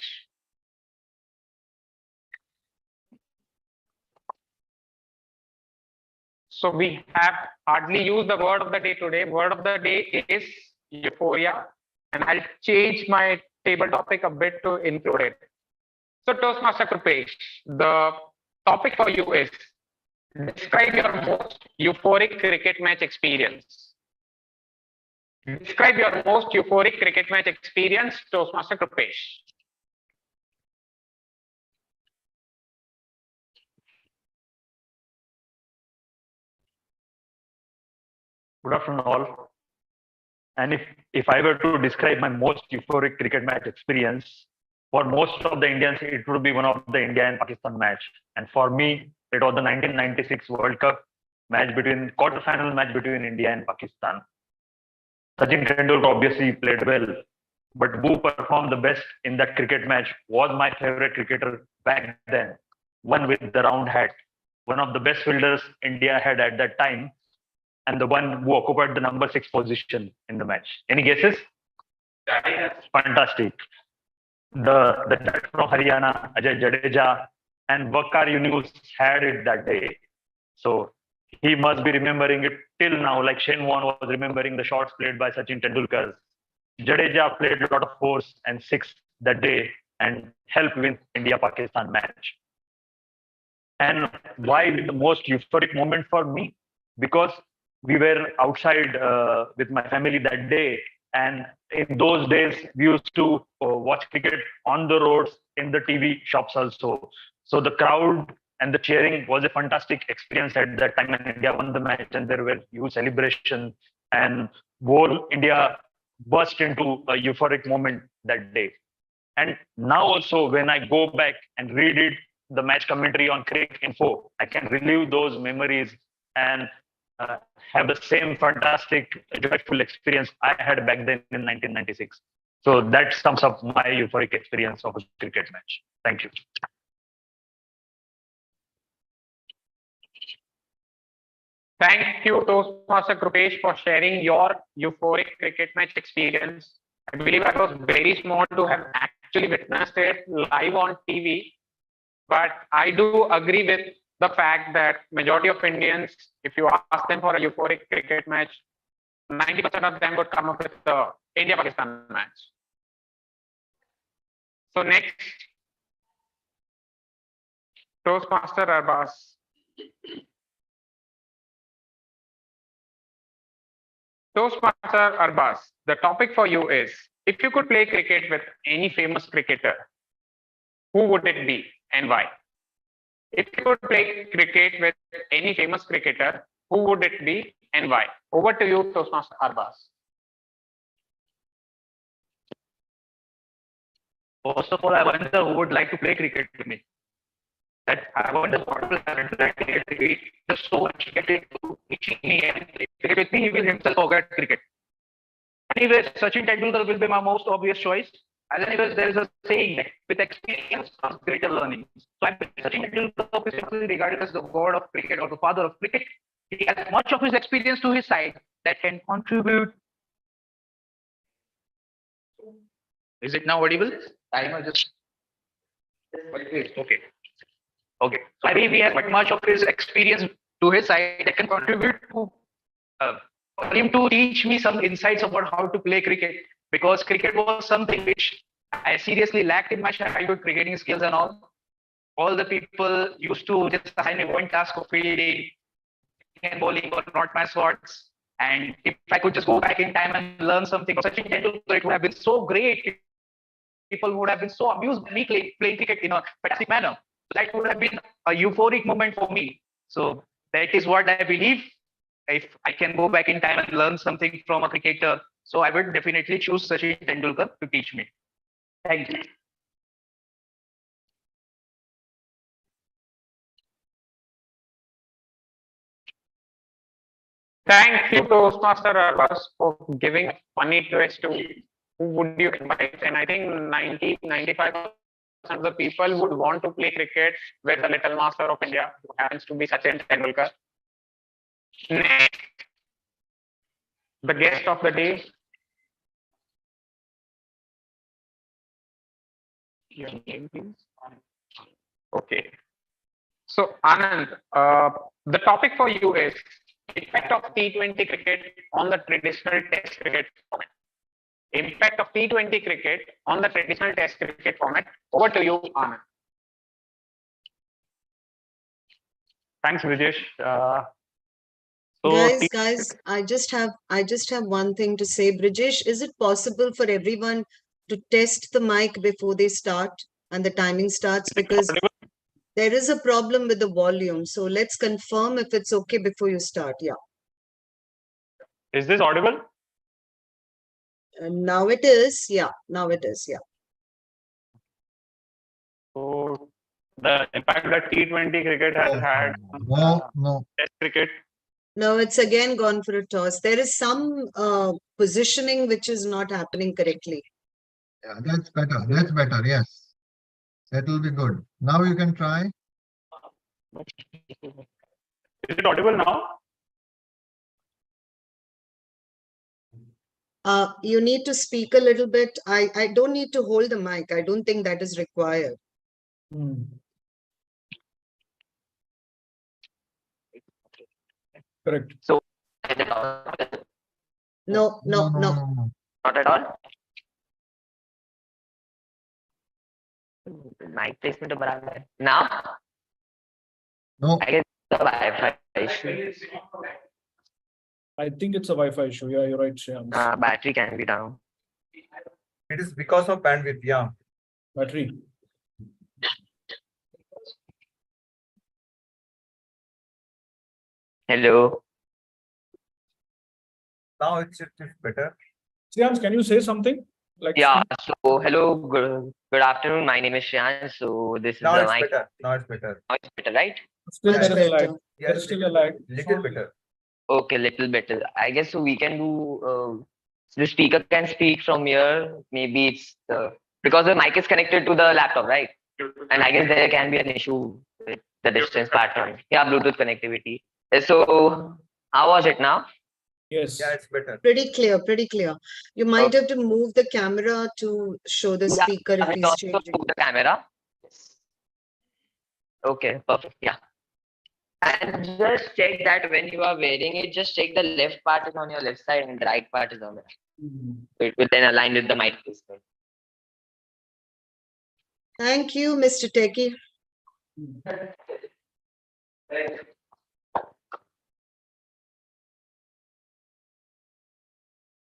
So we have hardly used the word of the day today. Word of the day is euphoria. And I'll change my table topic a bit to include it. So Toastmaster Prapesh, the topic for you is describe your most euphoric cricket match experience. Describe your most euphoric cricket match experience, Toastmaster Prapesh. Good afternoon, all. And if I were to describe my most euphoric cricket match experience, for most of the Indians, it would be one of the India and Pakistan match. And for me, it was the 1996 World Cup quarter-final match between India and Pakistan. Sachin Tendulkar obviously played well, but who performed the best in that cricket match was my favorite cricketer back then, one with the round hat, one of the best fielders India had at that time, and the one who occupied the number 6 position in the match. Any guesses? Fantastic. The Jatt from Haryana, Ajay Jadeja, and Waqar Yunus had it that day. So he must be remembering it till now, like Shane Warne was remembering the shots played by Sachin Tendulkar. Jadeja played a lot of 4s and 6 that day and helped win India-Pakistan match. And why the most euphoric moment for me? Because we were outside with my family that day, and in those days we used to watch cricket on the roads, in the TV shops also. So the crowd and the cheering was a fantastic experience at that time when India won the match, and there were huge celebration, and whole India burst into a euphoric moment that day. And now also when I go back and read it, the match commentary on Cricket Info, I can relive those memories and have the same fantastic, joyful experience I had back then in 1996. So that sums up my euphoric experience of a cricket match. Thank you. Thank you, Toastmaster Prapesh, for sharing your euphoric cricket match experience. I believe I was very small to have actually witnessed it live on TV, but I do agree with the fact that majority of Indians, if you ask them for a euphoric cricket match, 90% of them would come up with the India-Pakistan match. So next, Toastmaster Arbas. Toastmaster Arbas, the topic for you is, if you could play cricket with any famous cricketer, who would it be and why? If you could play cricket with any famous cricketer, who would it be and why? Over to you, Toastmaster Arbas. First of all, I wonder who would like to play cricket with me. That I wonder what will happen to that cricket. There's so much cricket to teaching me and cricket with me, he will himself forget cricket. Anyways, Sachin Tendulkar will be my most obvious choice. As anyways, there is a saying that with experience comes greater learning. So I think Sachin Tendulkar is simply regarded as the god of cricket or the father of cricket. He has much of his experience to his side that can contribute. Is it now audible? Timer just. Okay. Okay. So I believe he has much of his experience to his side that can contribute to for him to teach me some insights about how to play cricket, because cricket was something which I seriously lacked in my childhood, cricketing skills and all. All the people used to just assign me one task of fielding and bowling or not my sorts. And if I could just go back in time and learn something from Sachin Tendulkar, it would have been so great. People would have been so amused by me playing cricket in a fantastic manner. That would have been a euphoric moment for me. So that is what I believe. If I can go back in time and learn something from a cricketer, so I would definitely choose Sachin Tendulkar to teach me. Thank you. Thank you, Toastmaster Abbas, for giving a funny twist to who would you invite. And I think 95% of the people would want to play cricket with the little master of India, who happens to be Sachin Tendulkar. Next, the guest of the day. Your name, please. Okay. So, Anand, the topic for you is impact of T20 cricket on the traditional Test cricket format. Impact of T20 cricket on the traditional Test cricket format. Over to you, Anand. Thanks, Brijesh. Guys, I just have one thing to say. Brijesh, is it possible for everyone to test the mic before they start and the timing starts? Because there is a problem with the volume. So let's confirm if it's okay before you start. Yeah. Is this audible? Now it is. Yeah. Now it is. Yeah. So the impact that T20 cricket has had on No. Test cricket. No, it's again gone for a toss. There is some positioning which is not happening correctly. Yeah, that's better. That's better. Yes. That will be good. Now you can try. Is it audible now? You need to speak a little bit. I don't need to hold the mic. I don't think that is required. Correct. So, No. not at all. Mic placement बराबर है. Now, No. I guess the Wi-Fi issue. I think it's a Wi-Fi issue. Yeah, you're right, Shyam. Battery can be down. It is because of bandwidth. Yeah. Battery. Hello. Now it's better. Shyam, can you say something? Like Yeah. So hello. Good afternoon. My name is Shyam. So this is Now the it's mic. better. Now it's better. Now it's better, right? still Much there is a lag. better. There is still a lag. Little better. Okay, little better. I guess so. We can do. The speaker can speak from here. Maybe it's because the mic is connected to the laptop, right? And I guess there can be an issue with the distance pattern. Yeah, Bluetooth connectivity. So how was it now? Yes. Yeah, it's better. Pretty clear. You might have to move the camera to show the speaker if I will he's also changing. move the camera. Okay, perfect. Yeah. And just check that when you are wearing it, just check the left part is on your left side and the right part is on the right. It will then align with the mic placement. Thank you, Mr. Techie.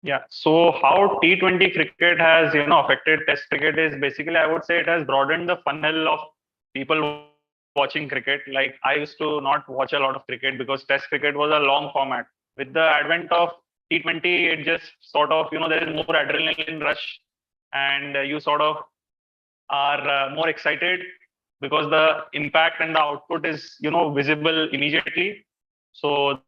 Yeah. So how T20 cricket has affected Test cricket is basically, I would say, it has broadened the funnel of people watching cricket. Like I used to not watch a lot of cricket because Test cricket was a long format. With the advent of T20, it just sort of there is more adrenaline rush, and you sort of are more excited because the impact and the output is visible immediately. So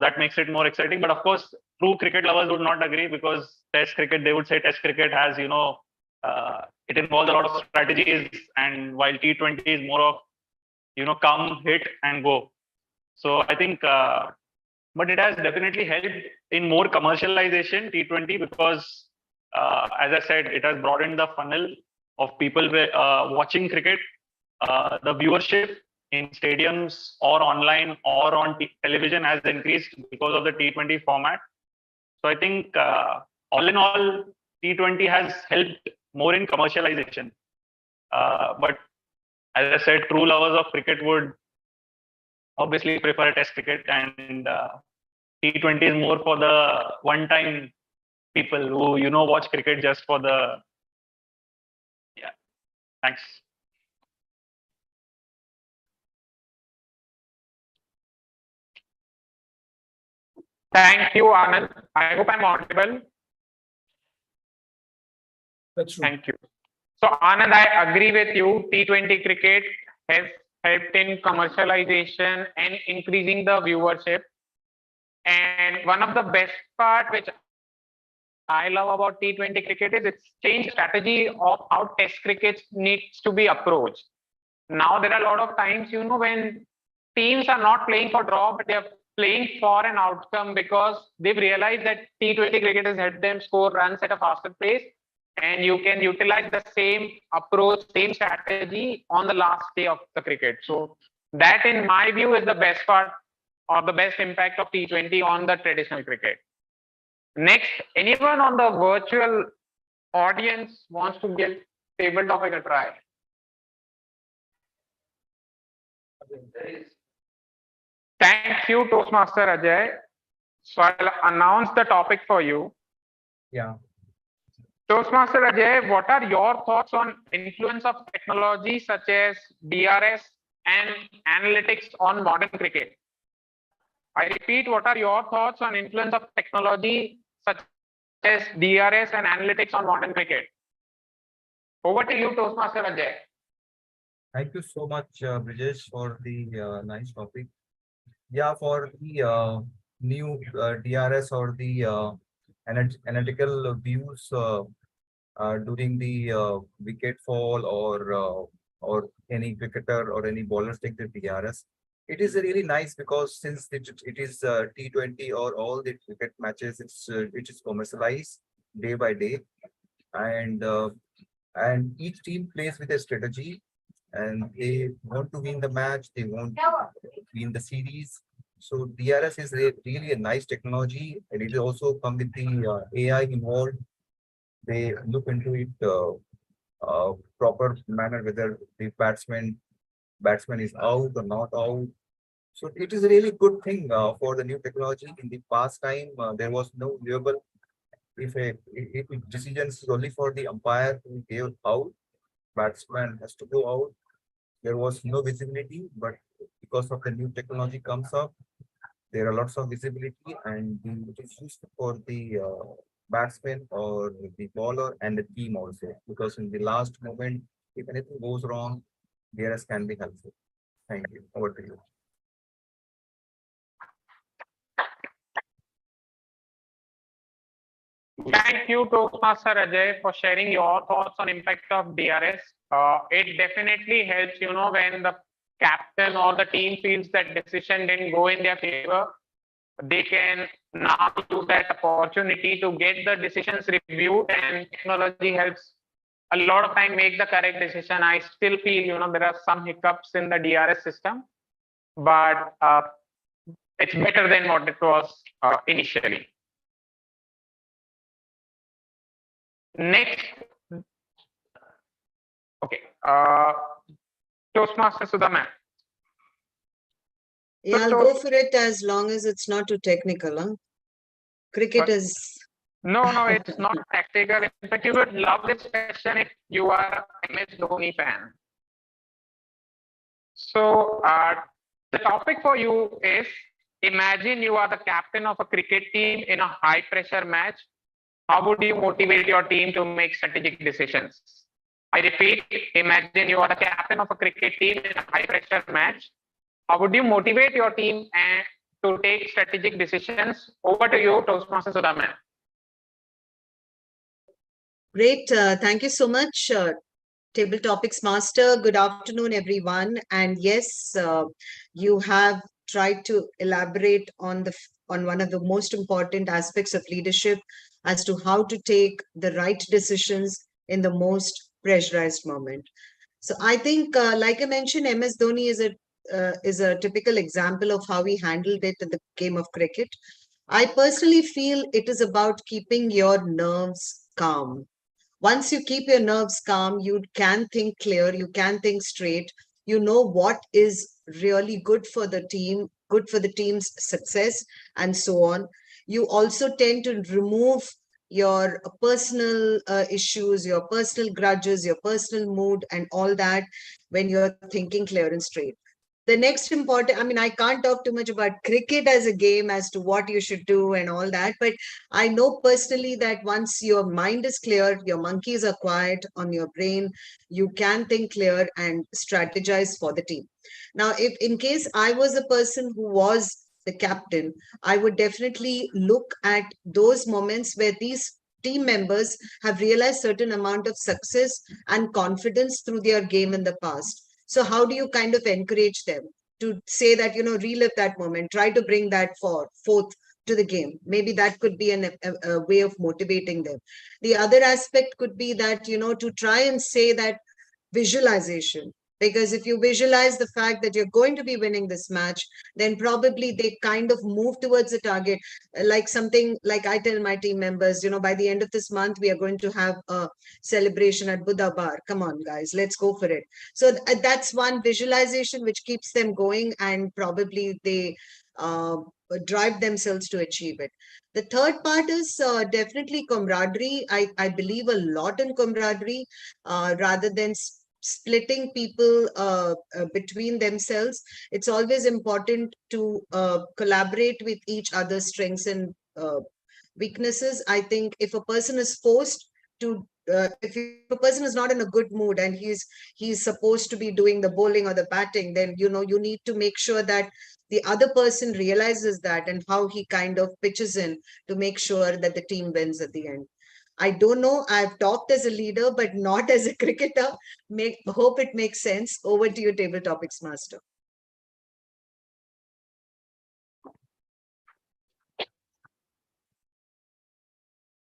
that makes it more exciting. But of course, true cricket lovers would not agree because Test cricket, they would say Test cricket has it involves a lot of strategies, and while T20 is more of come, hit and go. So I think but it has definitely helped in more commercialization T20 because as I said, it has broadened the funnel of people watching cricket. The viewership in stadiums or online or on television has increased because of the T20 format. So I think all in all, T20 has helped more in commercialization. But as I said, true lovers of cricket would obviously prefer Test cricket, and T20 is more for the one-time people who watch cricket just for the. Yeah. Thanks. Thank you, Anand. I hope I'm audible. That's true. Thank you. So, Anand, I agree with you. T20 cricket has helped in commercialization and increasing the viewership. And one of the best part which I love about T20 cricket is its changed strategy of how Test cricket needs to be approached. Now there are a lot of times, when teams are not playing for draw, but they are playing for an outcome because they've realized that T20 cricket has helped them score runs at a faster pace, and you can utilize the same approach, same strategy on the last day of the cricket. So that, in my view, is the best part or the best impact of T20 on the traditional cricket. Next, anyone on the virtual audience wants to give table topic a try? Thank you, Toastmaster Ajay. So I'll announce the topic for you. Yeah. Toastmaster Ajay, what are your thoughts on influence of technology such as DRS and analytics on modern cricket? I repeat, what are your thoughts on influence of technology such as DRS and analytics on modern cricket? Over to you, Toastmaster Ajay. Thank you so much, Brijesh, for the nice topic. Yeah, for the new DRS or the analytical views during the wicket fall or any cricketer or any bowlers take the DRS. It is really nice because since it is T20 or all the cricket matches, it is commercialized day by day, and each team plays with a strategy, and they want to win the match, they want to win the series. So DRS is really a nice technology, and it also come with the AI involved. They look into it proper manner, whether the batsman is out or not out. So it is a really good thing for the new technology. In the past time, there was no viewable. If decisions is only for the umpire who gave out, batsman has to go out. There was no visibility, but because of the new technology comes up, there are lots of visibility, and it is used for the batsman or the bowler and the team also. Because in the last moment, if anything goes wrong, DRS can be helpful. Thank you. Over to you. Thank you, Toastmaster Ajay, for sharing your thoughts on impact of DRS. It definitely helps, when the captain or the team feels that decision didn't go in their favor, they can now use that opportunity to get the decisions reviewed, and technology helps a lot of time make the correct decision. I still feel, there are some hiccups in the DRS system, but it's better than what it was initially. Next, okay, Toastmaster Sudha ma'am. Yeah, I'll go for it as long as it's not too technical. Huh? Cricket is... No, it's not tactical. In fact, you would love this question if you are a MS Dhoni fan. So, the topic for you is, imagine you are the captain of a cricket team in a high pressure match. How would you motivate your team to make strategic decisions? I repeat, imagine you are the captain of a cricket team in a high pressure match. How would you motivate your team and to take strategic decisions? Over to you, Toastmaster Sudha ma'am. Great. Thank you so much, Table Topics Master. Good afternoon, everyone. And yes, you have tried to elaborate on one of the most important aspects of leadership as to how to take the right decisions in the most pressurized moment. So I think, like I mentioned, MS Dhoni is a typical example of how he handled it in the game of cricket. I personally feel it is about keeping your nerves calm. Once you keep your nerves calm, you can think clear, you can think straight, you know what is really good for the team, good for the team's success, and so on. You also tend to remove your personal issues, your personal grudges, your personal mood, and all that when you're thinking clear and straight. The next important, I mean, I can't talk too much about cricket as a game as to what you should do and all that, but I know personally that once your mind is clear, your monkeys are quiet on your brain, you can think clear and strategize for the team. Now, if in case I was a person who was the captain, I would definitely look at those moments where these team members have realized certain amount of success and confidence through their game in the past. So how do you kind of encourage them to say that, relive that moment, try to bring that forth to the game? Maybe that could be a way of motivating them. The other aspect could be that, to try and say that visualization, because if you visualize the fact that you're going to be winning this match, then probably they kind of move towards the target. Like something like I tell my team members, by the end of this month, we are going to have a celebration at Buddha Bar. Come on, guys, let's go for it. So that's one visualization which keeps them going, and probably they drive themselves to achieve it. The third part is definitely camaraderie. I believe a lot in camaraderie rather than splitting people between themselves. It's always important to collaborate with each other's strengths and weaknesses. I think if a person is forced to if a person is not in a good mood and he's supposed to be doing the bowling or the batting, then you need to make sure that the other person realizes that and how he kind of pitches in to make sure that the team wins at the end. I don't know. I've talked as a leader, but not as a cricketer. Hope it makes sense. Over to you, Table Topics Master.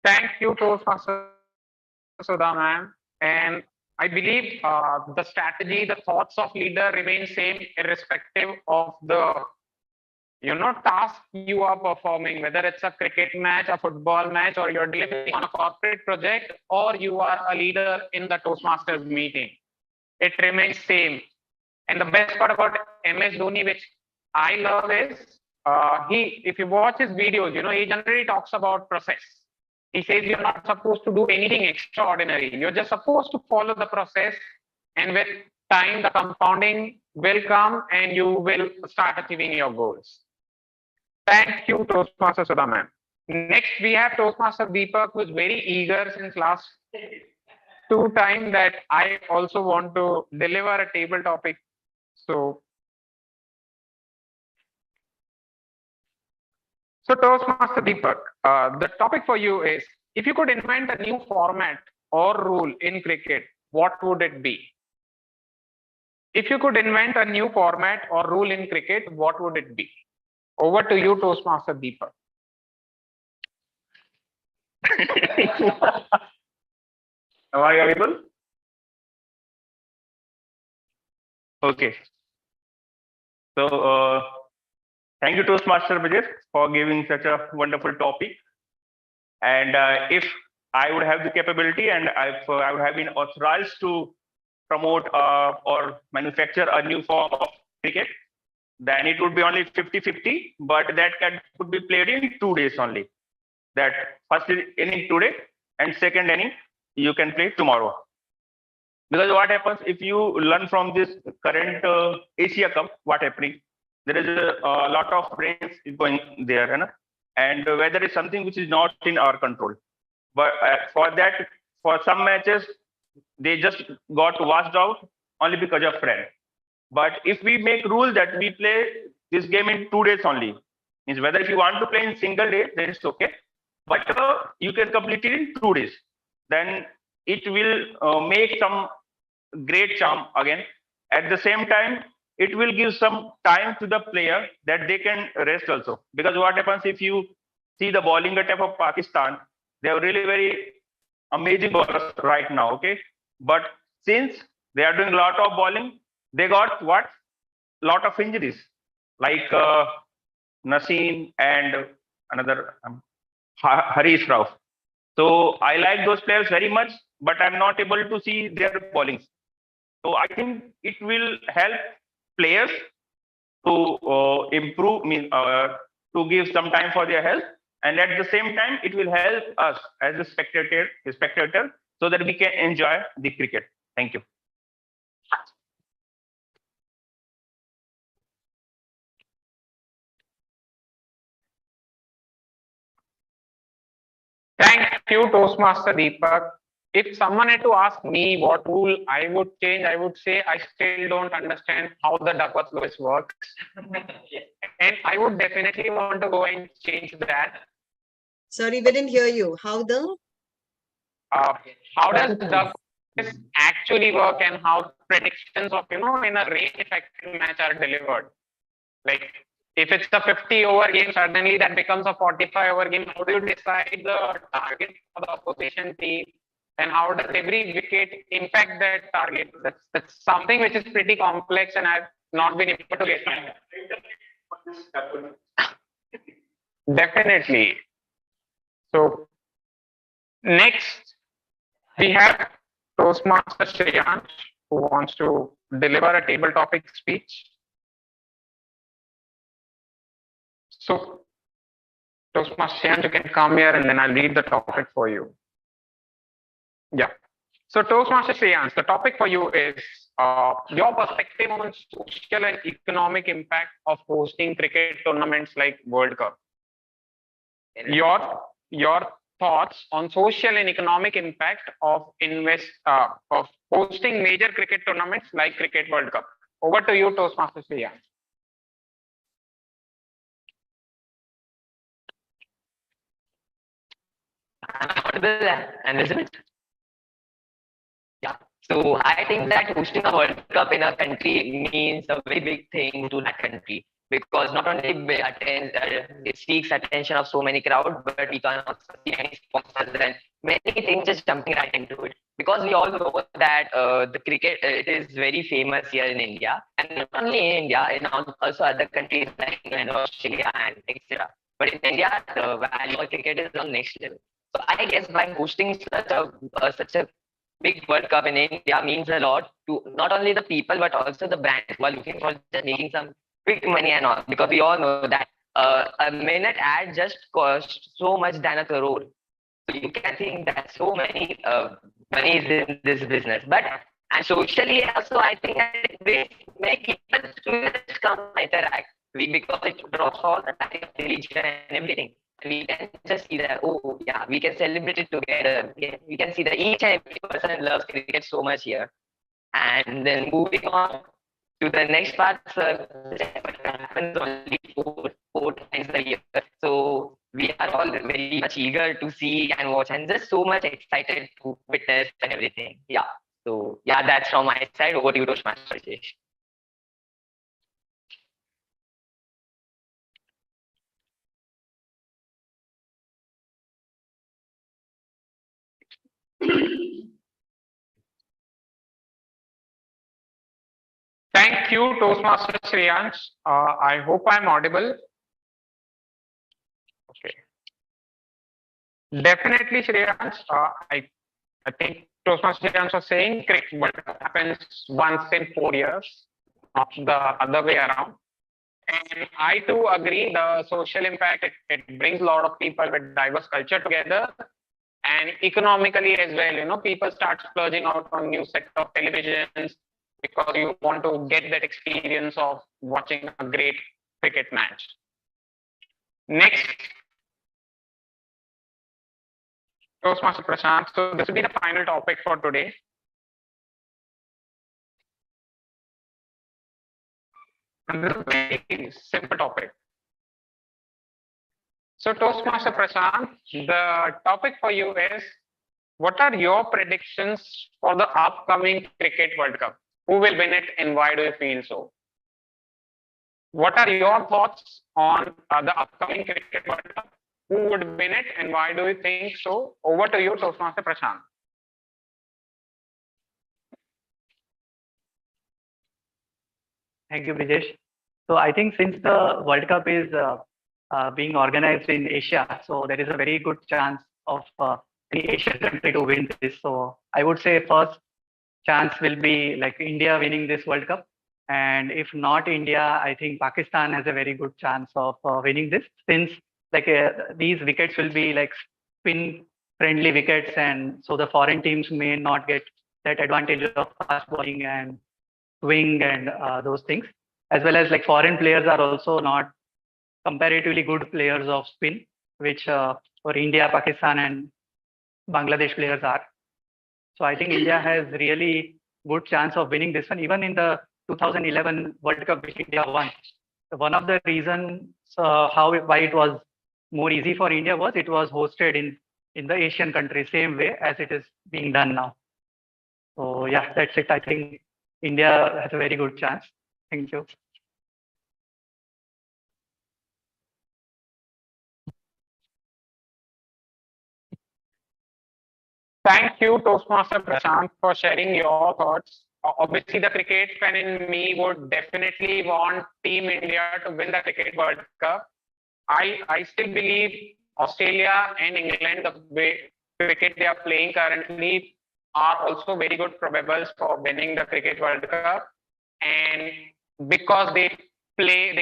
Thank you, Toastmaster Sudha ma'am. And I believe the strategy, the thoughts of leader remain same irrespective of the task you are performing, whether it's a cricket match, a football match, or you're delivering on a corporate project, or you are a leader in the Toastmasters meeting. It remains same. And the best part about MS Dhoni, which I love, is if you watch his videos, he generally talks about process. He says you're not supposed to do anything extraordinary. You're just supposed to follow the process, and with time, the compounding will come and you will start achieving your goals. Thank you, Toastmaster Sudha ma'am. Next, we have Toastmaster Deepak, who's very eager since last 2 times that I also want to deliver a table topic. So Toastmaster Deepak, the topic for you is, if you could invent a new format or rule in cricket, what would it be? If you could invent a new format or rule in cricket, what would it be? Over to you, Toastmaster Deepak. Am I audible? Okay. So, thank you, Toastmaster Vijay, for giving such a wonderful topic. And if I would have the capability and if I would have been authorized to promote or manufacture a new form of cricket, then it would be only 50-50, but that could be played in 2 days only. That first inning today and second inning you can play tomorrow. Because what happens if you learn from this current Asia Cup, what happening? There is a lot of rains going there, and weather is something which is not in our control. But for that, for some matches, they just got washed out only because of rain. But if we make rule that we play this game in 2 days only, means whether if you want to play in single day, then it's okay. But you can complete it in 2 days. Then it will make some great charm again. At the same time, it will give some time to the player that they can rest also. Because what happens if you see the bowling attack of Pakistan, they are really very amazing bowlers right now, okay? But since they are doing a lot of bowling, they got what? Lot of injuries, like Naseem and another Harish Rao. So I like those players very much, but I'm not able to see their bowling. So I think it will help players to improve, to give some time for their health, and at the same time, it will help us as a spectator, so that we can enjoy the cricket. Thank you. you, Toastmaster Deepak. If someone had to ask me what rule I would change, I would say I still don't understand how the Duckworth Lewis works. And I would definitely want to go and change that. Sorry, we didn't hear you. Uh, how does Duckworth actually work and how predictions of, in a rain affected match are delivered? Like, if it's a 50-over game, suddenly that becomes a 45-over game. How do you decide the target for the opposition team? And how does every wicket impact that target? That's something which is pretty complex, and I've not been able to get Definitely. So next we have Toastmaster Shreyansh, who wants to deliver a table topic speech. So Toastmaster Shreyansh, you can come here and then I'll read the topic for you. Yeah. So Toastmaster Shreyansh, the topic for you is your perspective on social and economic impact of hosting cricket tournaments like World Cup. Your thoughts on social and economic impact of hosting major cricket tournaments like Cricket World Cup. Over to you, Toastmaster Shreyansh. And visible. Yeah. So I think that hosting a World Cup in a country means a very big thing to that country, because not only it seeks attention of so many crowd, but we can also see many sponsors and many things just jumping right into it. Because we all know that the cricket it is very famous here in India, and not only in India, in also other countries like England, Australia, and etc. But in India, the value of cricket is on next level. So I guess by hosting such a big World Cup in India means a lot to not only the people but also the brands who are looking for just making some quick money and all. Because we all know that a minute ad just costs so much than a crore. So you can think that so many money is in this business. But and socially also, I think they make people to just come interact because it drops all the time of religion and everything. We can just see that, oh yeah, we can celebrate it together. We can see that each and every person loves cricket so much here. And then moving on to the next part, happens only four times a year. So we are all very much eager to see and watch, and just so much excited to witness and everything. Yeah. So yeah, that's from my side. Over to you, Toastmaster Rajesh. Thank you, Toastmaster Shreyansh. I hope I'm audible. Okay. Definitely, Shreyansh. I think Toastmaster Shreyansh was saying cricket World Cup happens once in 4 years, not the other way around. And I too agree. The social impact it brings a lot of people with diverse culture together, and economically as well. People start splurging out on new set of televisions because you want to get that experience of watching a great cricket match. Next, Toastmaster Prashant. So this will be the final topic for today. And this is a very simple topic. So Toastmaster Prashant, the topic for you is, what are your predictions for the upcoming Cricket World Cup? Who will win it and why do you feel so? What are your thoughts on the upcoming Cricket World Cup? Who would win it and why do you think so? Over to you, Toastmaster Prashant. Thank you, Brijesh. So I think since the World Cup is being organized in Asia, so there is a very good chance of any Asian country to win this. So I would say first chance will be like India winning this World Cup. And if not India, I think Pakistan has a very good chance of winning this, since like these wickets will be like spin friendly wickets, and so the foreign teams may not get that advantage of fast bowling and swing and those things, as well as like foreign players are also not comparatively good players of spin, which for India, Pakistan, and Bangladesh players are. So I think India has really good chance of winning this one. Even in the 2011 World Cup, which India won, one of the reasons why it was more easy for India was it was hosted in the Asian country, same way as it is being done now. So yeah, that's it. I think India has a very good chance. Thank you. Thank you, Toastmaster Prashant, for sharing your thoughts. Obviously, the cricket fan in me would definitely want Team India to win the Cricket World Cup. I still believe Australia and England, the way cricket they are playing currently, are also very good probables for winning the Cricket World Cup. And because they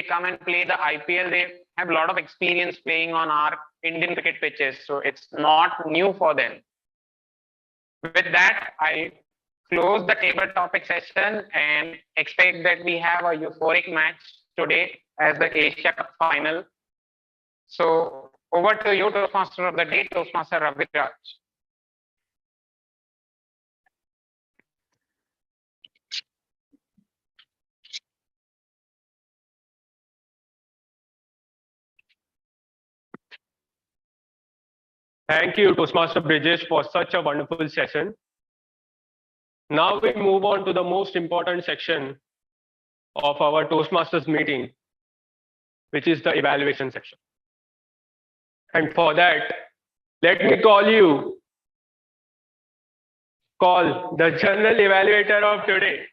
come and play the IPL, they have a lot of experience playing on our Indian cricket pitches. So it's not new for them. With that, I close the table topic session and expect that we have a euphoric match today as the Asia Cup final. So over to you, Toastmaster of the day, Toastmaster Raviraj. Thank you, Toastmaster Bridges, for such a wonderful session. Now we move on to the most important section of our Toastmasters meeting, which is the evaluation section. And for that, let me call the general evaluator of today,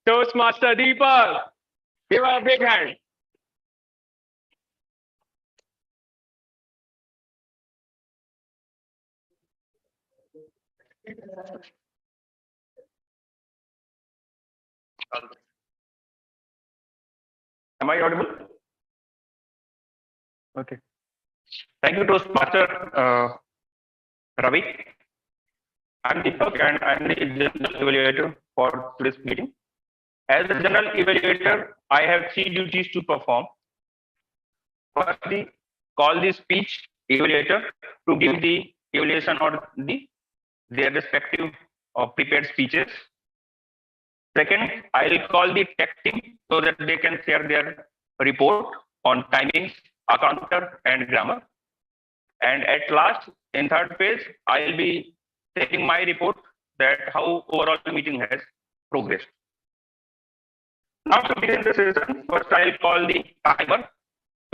Toastmaster Deepak. Give her a big hand. Am I audible? Okay. Thank you, Toastmaster Ravi. I'm Deepak and I'm the general evaluator for today's meeting. As a general evaluator, I have 3 duties to perform. Firstly, call the speech evaluator to give the evaluation on their respective prepared speeches. Second, I'll call the tech team so that they can share their report on timings, counter, and grammar. And at last, in third phase, I'll be taking my report that how overall the meeting has progressed. Now to begin the session, first I'll call the timer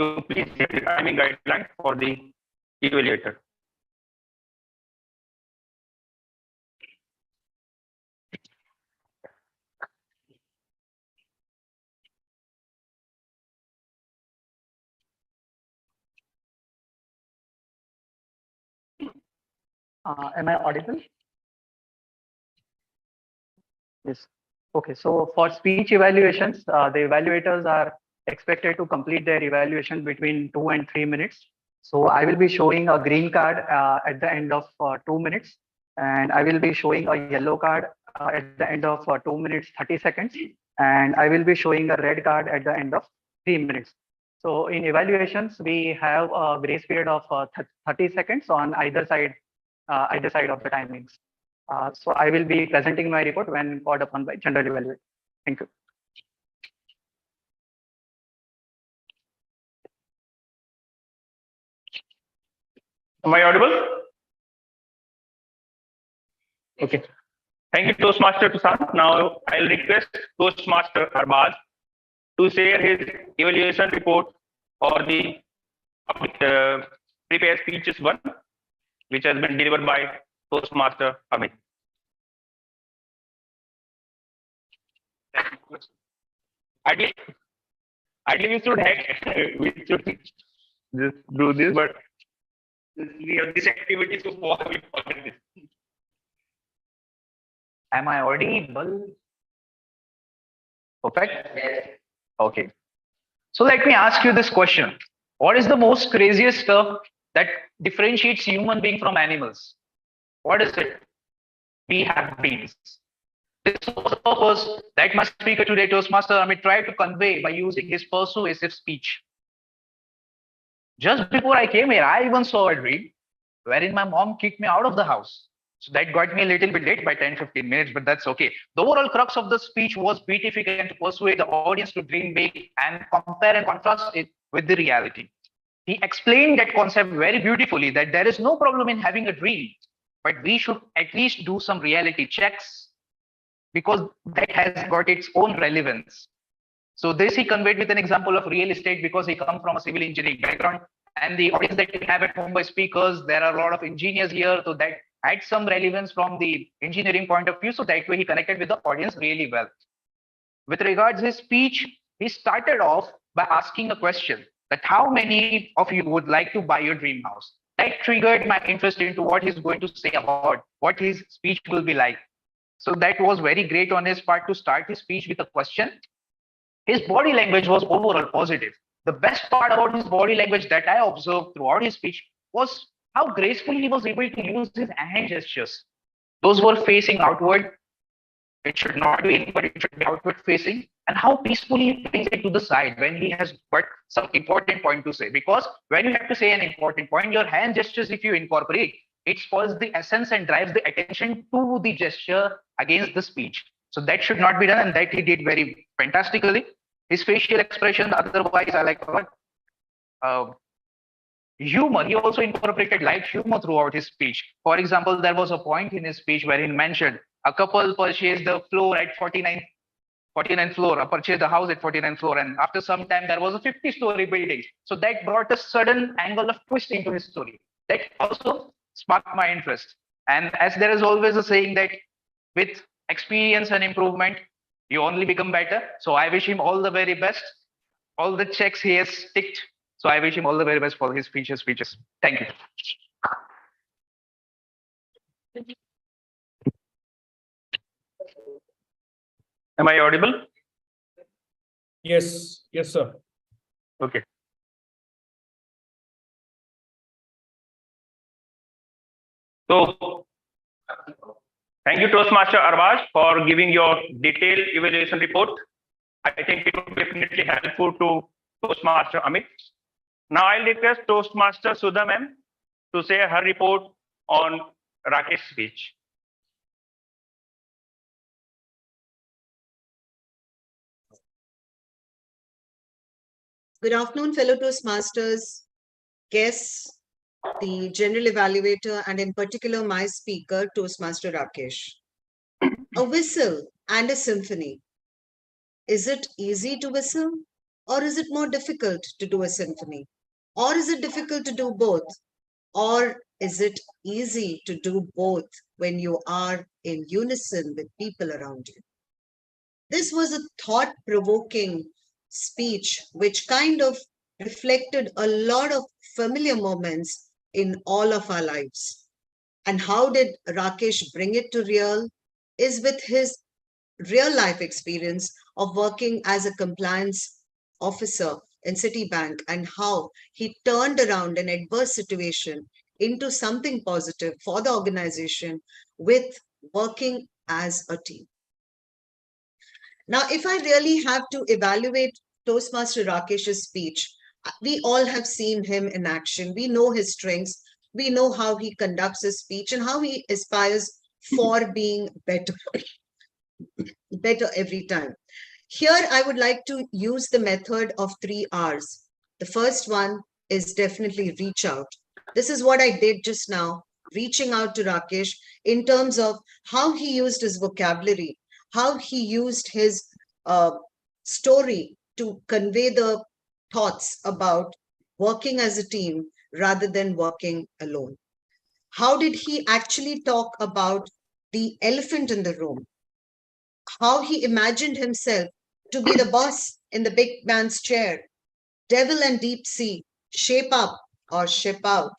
to please set the timing guideline for the evaluator. Am I audible? Yes. Okay. So for speech evaluations, the evaluators are expected to complete their evaluation between 2 and 3 minutes. So I will be showing a green card at the end of 2 minutes, and I will be showing a yellow card at the end of 2 minutes 30 seconds, and I will be showing a red card at the end of 3 minutes. So in evaluations, we have a grace period of 30 seconds on either side of the timings. So I will be presenting my report when called upon by general evaluator. Thank you. Am I audible? Okay. Thank you, Toastmaster Prashant. Now I'll request Toastmaster Arbaz to share his evaluation report for the prepared speeches 1, which has been delivered by Toastmaster Amit. Ideally, we should just do this, but we have this activity to follow this. Am I audible? Perfect. Okay. So let me ask you this question. What is the most craziest stuff that differentiates human being from animals? What is it? We have beings. This was the purpose that my speaker today, Toastmaster Amit, tried to convey by using his persuasive speech. Just before I came here, I even saw a dream wherein my mom kicked me out of the house. So that got me a little bit late by 10-15 minutes, but that's okay. The overall crux of the speech was beatific and to persuade the audience to dream big and compare and contrast it with the reality. He explained that concept very beautifully, that there is no problem in having a dream, but we should at least do some reality checks because that has got its own relevance. So this he conveyed with an example of real estate because he comes from a civil engineering background. And the audience that we have at Mumbai speakers, there are a lot of engineers here, so that had some relevance from the engineering point of view. So that way he connected with the audience really well. With regards his speech, he started off by asking a question that how many of you would like to buy your dream house? That triggered my interest into what he's going to say about what his speech will be like. So that was very great on his part to start his speech with a question. His body language was overall positive. The best part about his body language that I observed throughout his speech was how gracefully he was able to use his hand gestures. Those were facing outward. It should not be in, but it should be outward facing. And how peacefully he brings it to the side when he has got some important point to say. Because when you have to say an important point, your hand gestures, if you incorporate, it spoils the essence and drives the attention to the gesture against the speech. So that should not be done, and that he did very fantastically. His facial expression, otherwise, I like humor. He also incorporated light humor throughout his speech. For example, there was a point in his speech where he mentioned a couple purchased the floor at 49th floor, purchased the house at 49th floor, and after some time there was a 50-story building. So that brought a sudden angle of twist into his story. That also sparked my interest. And as there is always a saying that with experience and improvement, you only become better. So I wish him all the very best. All the checks he has ticked. So I wish him all the very best for his future speeches. Thank you. Am I audible? Yes, yes, sir. Okay. So, thank you, Toastmaster Arbaz, for giving your detailed evaluation report. I think it would be definitely helpful to Toastmaster Amit. Now, I'll request Toastmaster Sudha ma'am to say her report on Rakesh's speech. Good afternoon, fellow Toastmasters, guests, the general evaluator, and in particular, my speaker, Toastmaster Rakesh. A whistle and a symphony. Is it easy to whistle, or is it more difficult to do a symphony? Or is it difficult to do both? Or is it easy to do both when you are in unison with people around you? This was a thought-provoking speech which kind of reflected a lot of familiar moments in all of our lives. And how did Rakesh bring it to real is with his real life experience of working as a compliance officer in Citibank and how he turned around an adverse situation into something positive for the organization with working as a team. Now, if I really have to evaluate Toastmaster Rakesh's speech, we all have seen him in action. We know his strengths. We know how he conducts his speech and how he aspires for being better, better every time. Here, I would like to use the method of 3 R's. The first one is definitely reach out. This is what I did just now, reaching out to Rakesh in terms of how he used his vocabulary, how he used his story to convey the thoughts about working as a team rather than working alone. How did he actually talk about the elephant in the room? How he imagined himself to be the boss in the big man's chair. Devil and deep sea, shape up or ship out.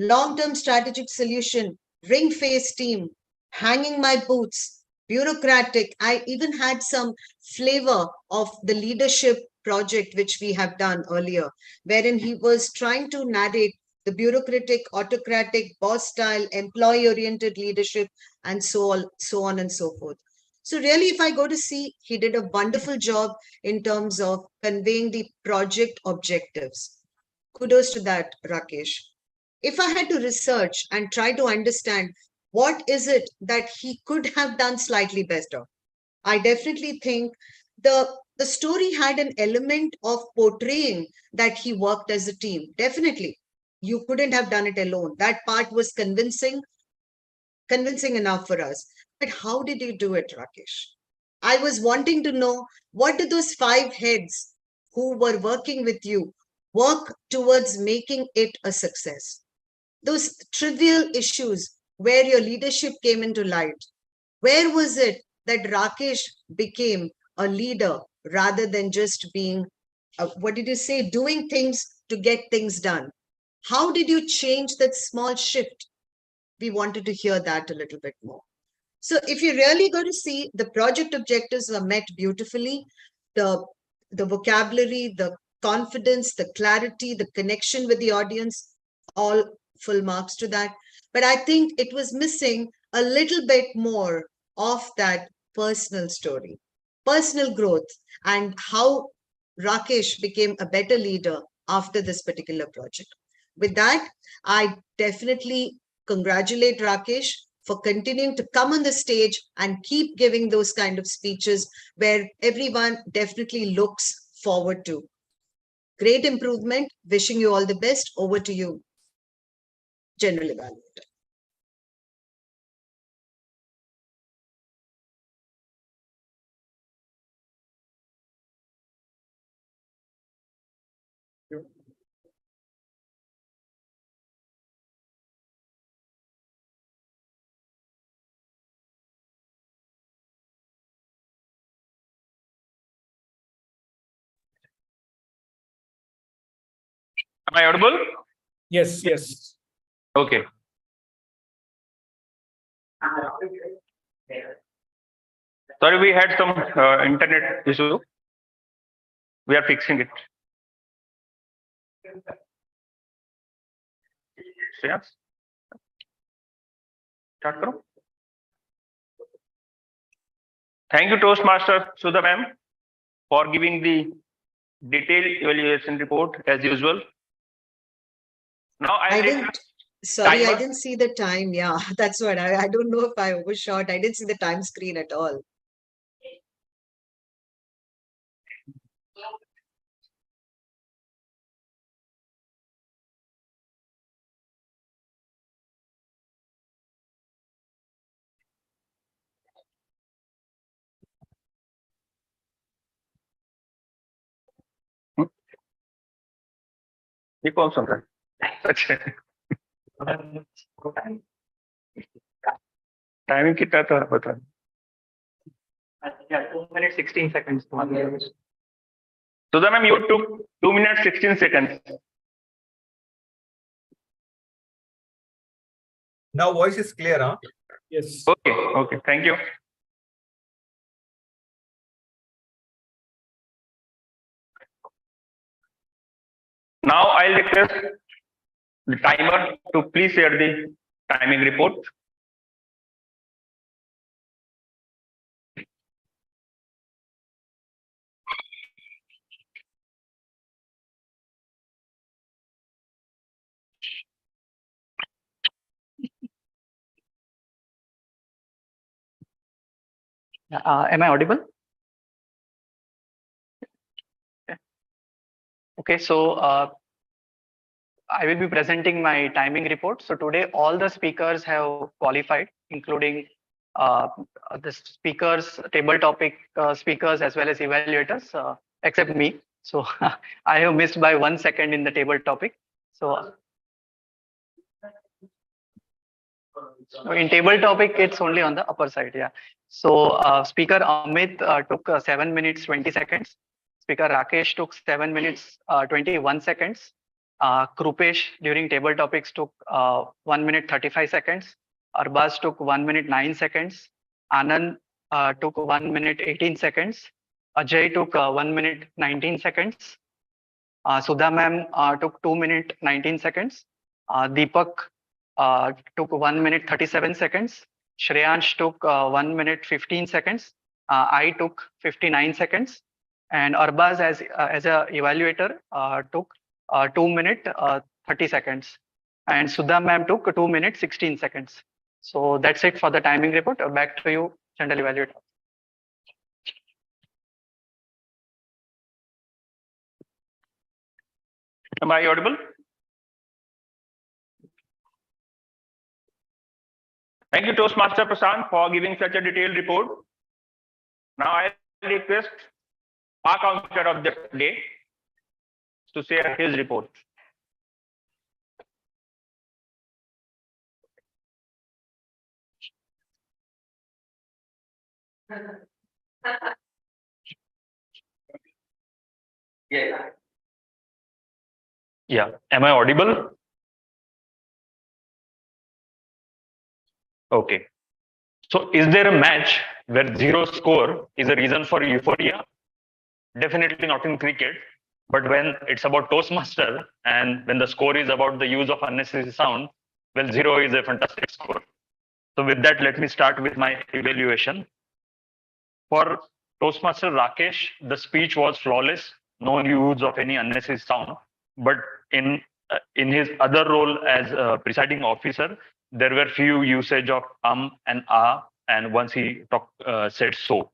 Long-term strategic solution, ring-face team, hanging my boots, bureaucratic. I even had some flavor of the leadership project which we have done earlier, wherein he was trying to narrate the bureaucratic, autocratic, boss style, employee-oriented leadership, and so on and so forth. So really, if I go to see, he did a wonderful job in terms of conveying the project objectives. Kudos to that, Rakesh. if I had to research and try to understand what is it that he could have done slightly better, I definitely think the story had an element of portraying that he worked as a team. Definitely. You couldn't have done it alone. That part was convincing enough for us. But how did you do it, Rakesh? I was wanting to know, what do those 5 heads who were working with you work towards making it a success? Those trivial issues where your leadership came into light. Where was it that Rakesh became a leader rather than just being, what did you say, doing things to get things done? How did you change that small shift? We wanted to hear that a little bit more. So if you really go to see, the project objectives were met beautifully. The, the vocabulary, the confidence, the clarity, the connection with the audience, all full marks to that. But I think it was missing a little bit more of that personal story, personal growth, and how Rakesh became a better leader after this particular project. With that, I definitely congratulate Rakesh for continuing to come on the stage and keep giving those kind of speeches where everyone definitely looks forward to. Great improvement. Wishing you all the best. Over to you, General Evaluator. Am I audible? Yes, yes. Okay. Sorry, we had some internet issue. We are fixing it. Yes. Start karo. Thank you, Toastmaster Sudha ma'am, for giving the detailed evaluation report as usual. Now I didn't, sorry, I timer. didn't see the time. Yeah, that's what I don't know if I overshot. I didn't see the time screen at all. ये कौन सुन रहा है? अच्छा timing कितना था बता. Yeah, 2 minutes 16 seconds. Sudha ma'am, you took 2 minutes 16 seconds. Now voice is clear, huh? Yes. Okay, okay, thank you. Now I'll request the timer to please share the timing report. Am I audible? Okay, so I will be presenting my timing report. So today all the speakers have qualified, including the speakers, table topic speakers, as well as evaluators, except me. So I have missed by 1 second in the table topic. So in table topic, it's only on the upper side. Yeah. So speaker Amit took 7 minutes 20 seconds. Speaker Rakesh took 7 minutes 21 seconds. Krupesh during table topics took 1 minute 35 seconds. Arbaz took 1 minute 9 seconds. Anand took 1 minute 18 seconds. Ajay took 1 minute 19 seconds. Sudha ma'am took 2 minute 19 seconds. Deepak took 1 minute 37 seconds. Shreyansh took 1 minute 15 seconds. I took 59 seconds. And Arbaz as a evaluator took 2 minute 30 seconds. and Sudha ma'am took 2 minutes 16 seconds. So that's it for the timing report. Back to you, General Evaluator. Am I audible? Thank you, Toastmaster Prashant, for giving such a detailed report. Now I request our counselor of the day to share his report. Yeah. Am I audible? Okay. So is there a match where zero score is a reason for euphoria? Definitely not in cricket. But when it's about Toastmaster and when the score is about the use of unnecessary sound, well, zero is a fantastic score. So with that, let me start with my evaluation. For Toastmaster Rakesh, the speech was flawless, no use of any unnecessary sound. But in his other role as a presiding officer, there were few usage of and ah, and once he said so.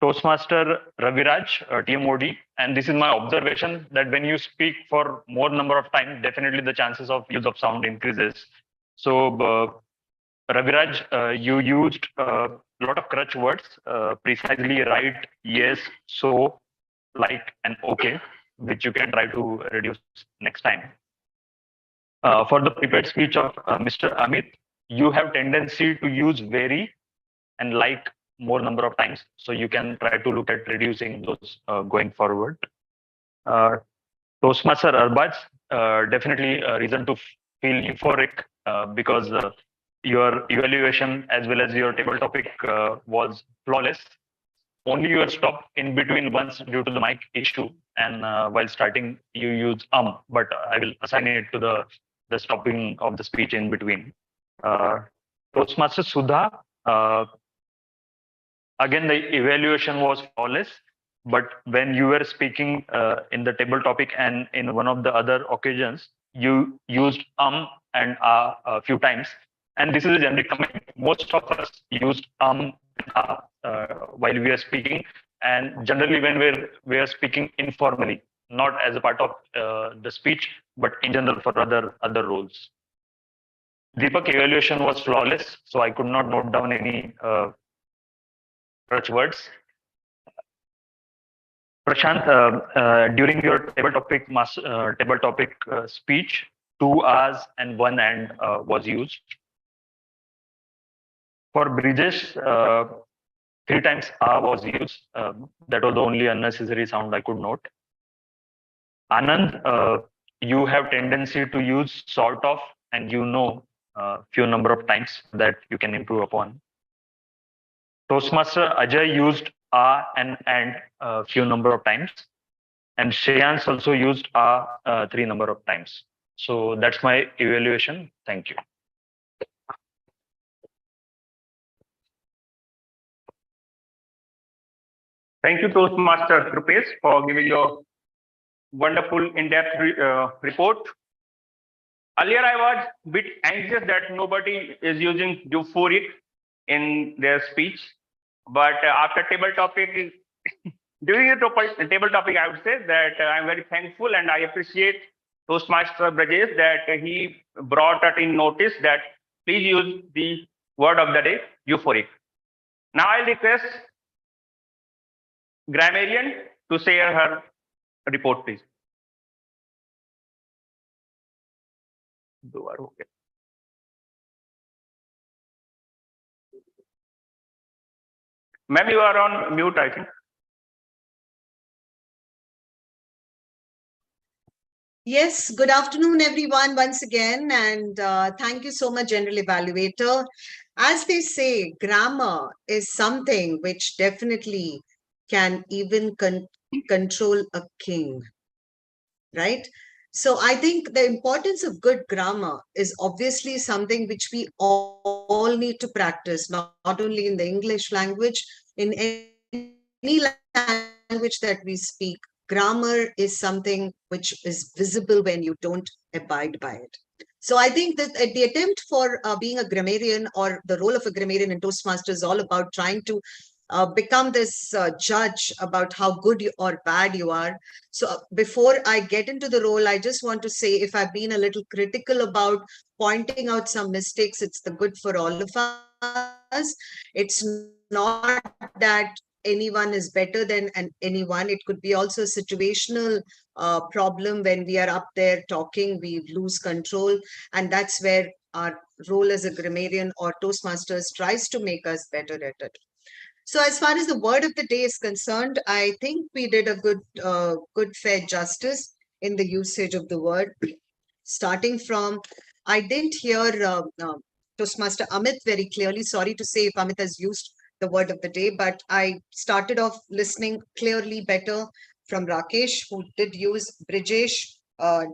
Toastmaster Raviraj, TMOD, and this is my observation that when you speak for more number of time, definitely the chances of use of sound increases. So Raviraj, you used a lot of crutch words, precisely right, yes, so, like, and okay, which you can try to reduce next time. For the prepared speech of Mr. Amit, you have tendency to use very and like more number of times. So you can try to look at reducing those going forward. Toastmaster Arbaz, definitely a reason to feel euphoric because your evaluation as well as your table topic was flawless. Only you were stopped in between once due to the mic issue, and while starting you use but I will assign it to the stopping of the speech in between. Toastmaster Sudha, again the evaluation was flawless, but when you were speaking in the table topic and in one of the other occasions, you used and a few times. And this is a generic comment. Most of us used while we are speaking, and generally when we are speaking informally, not as a part of the speech, but in general for other roles. Deepak evaluation was flawless, so I could not note down any crutch words. Prashant, during your table topic speech, 2 hours and 1 and was used. For Bridges, 3 times was used. That was the only unnecessary sound I could note. Anand, you have tendency to use sort of and few number of times that you can improve upon. Toastmaster Ajay used and few number of times, and Shreyans also used 3 number of times. So that's my evaluation. Thank you. Thank you, Toastmaster Rupesh, for giving your wonderful in-depth report. Earlier, I was a bit anxious that nobody is using euphoric in their speech, but after table topic, during the table topic, I would say that I'm very thankful and I appreciate Toastmaster Brajesh that he brought it in notice that please use the word of the day, euphoric. Now I'll request grammarian to share her report, please. Ma'am, you are on mute, I think. Yes, good afternoon, everyone, once again. And thank you so much, General Evaluator. As they say, grammar is something which definitely can even control a king, right? So I think the importance of good grammar is obviously something which we all need to practice, not only in the English language, in any language that we speak. Grammar is something which is visible when you don't abide by it. So I think that the attempt for being a grammarian, or the role of a grammarian in Toastmasters, is all about trying to become this judge about how good or bad you are. So before I get into the role, I just want to say, if I've been a little critical about pointing out some mistakes, it's the good for all of us. It's not that anyone is better than anyone. It could be also a situational problem. When we are up there talking, we lose control, and that's where our role as a grammarian or Toastmasters tries to make us better at it. So as far as the word of the day is concerned, I think we did a good fair justice in the usage of the word. Starting from, I didn't hear Toastmaster Amit very clearly. Sorry to say if Amit has used the word of the day, but I started off listening clearly better from Rakesh, who did use Brijesh,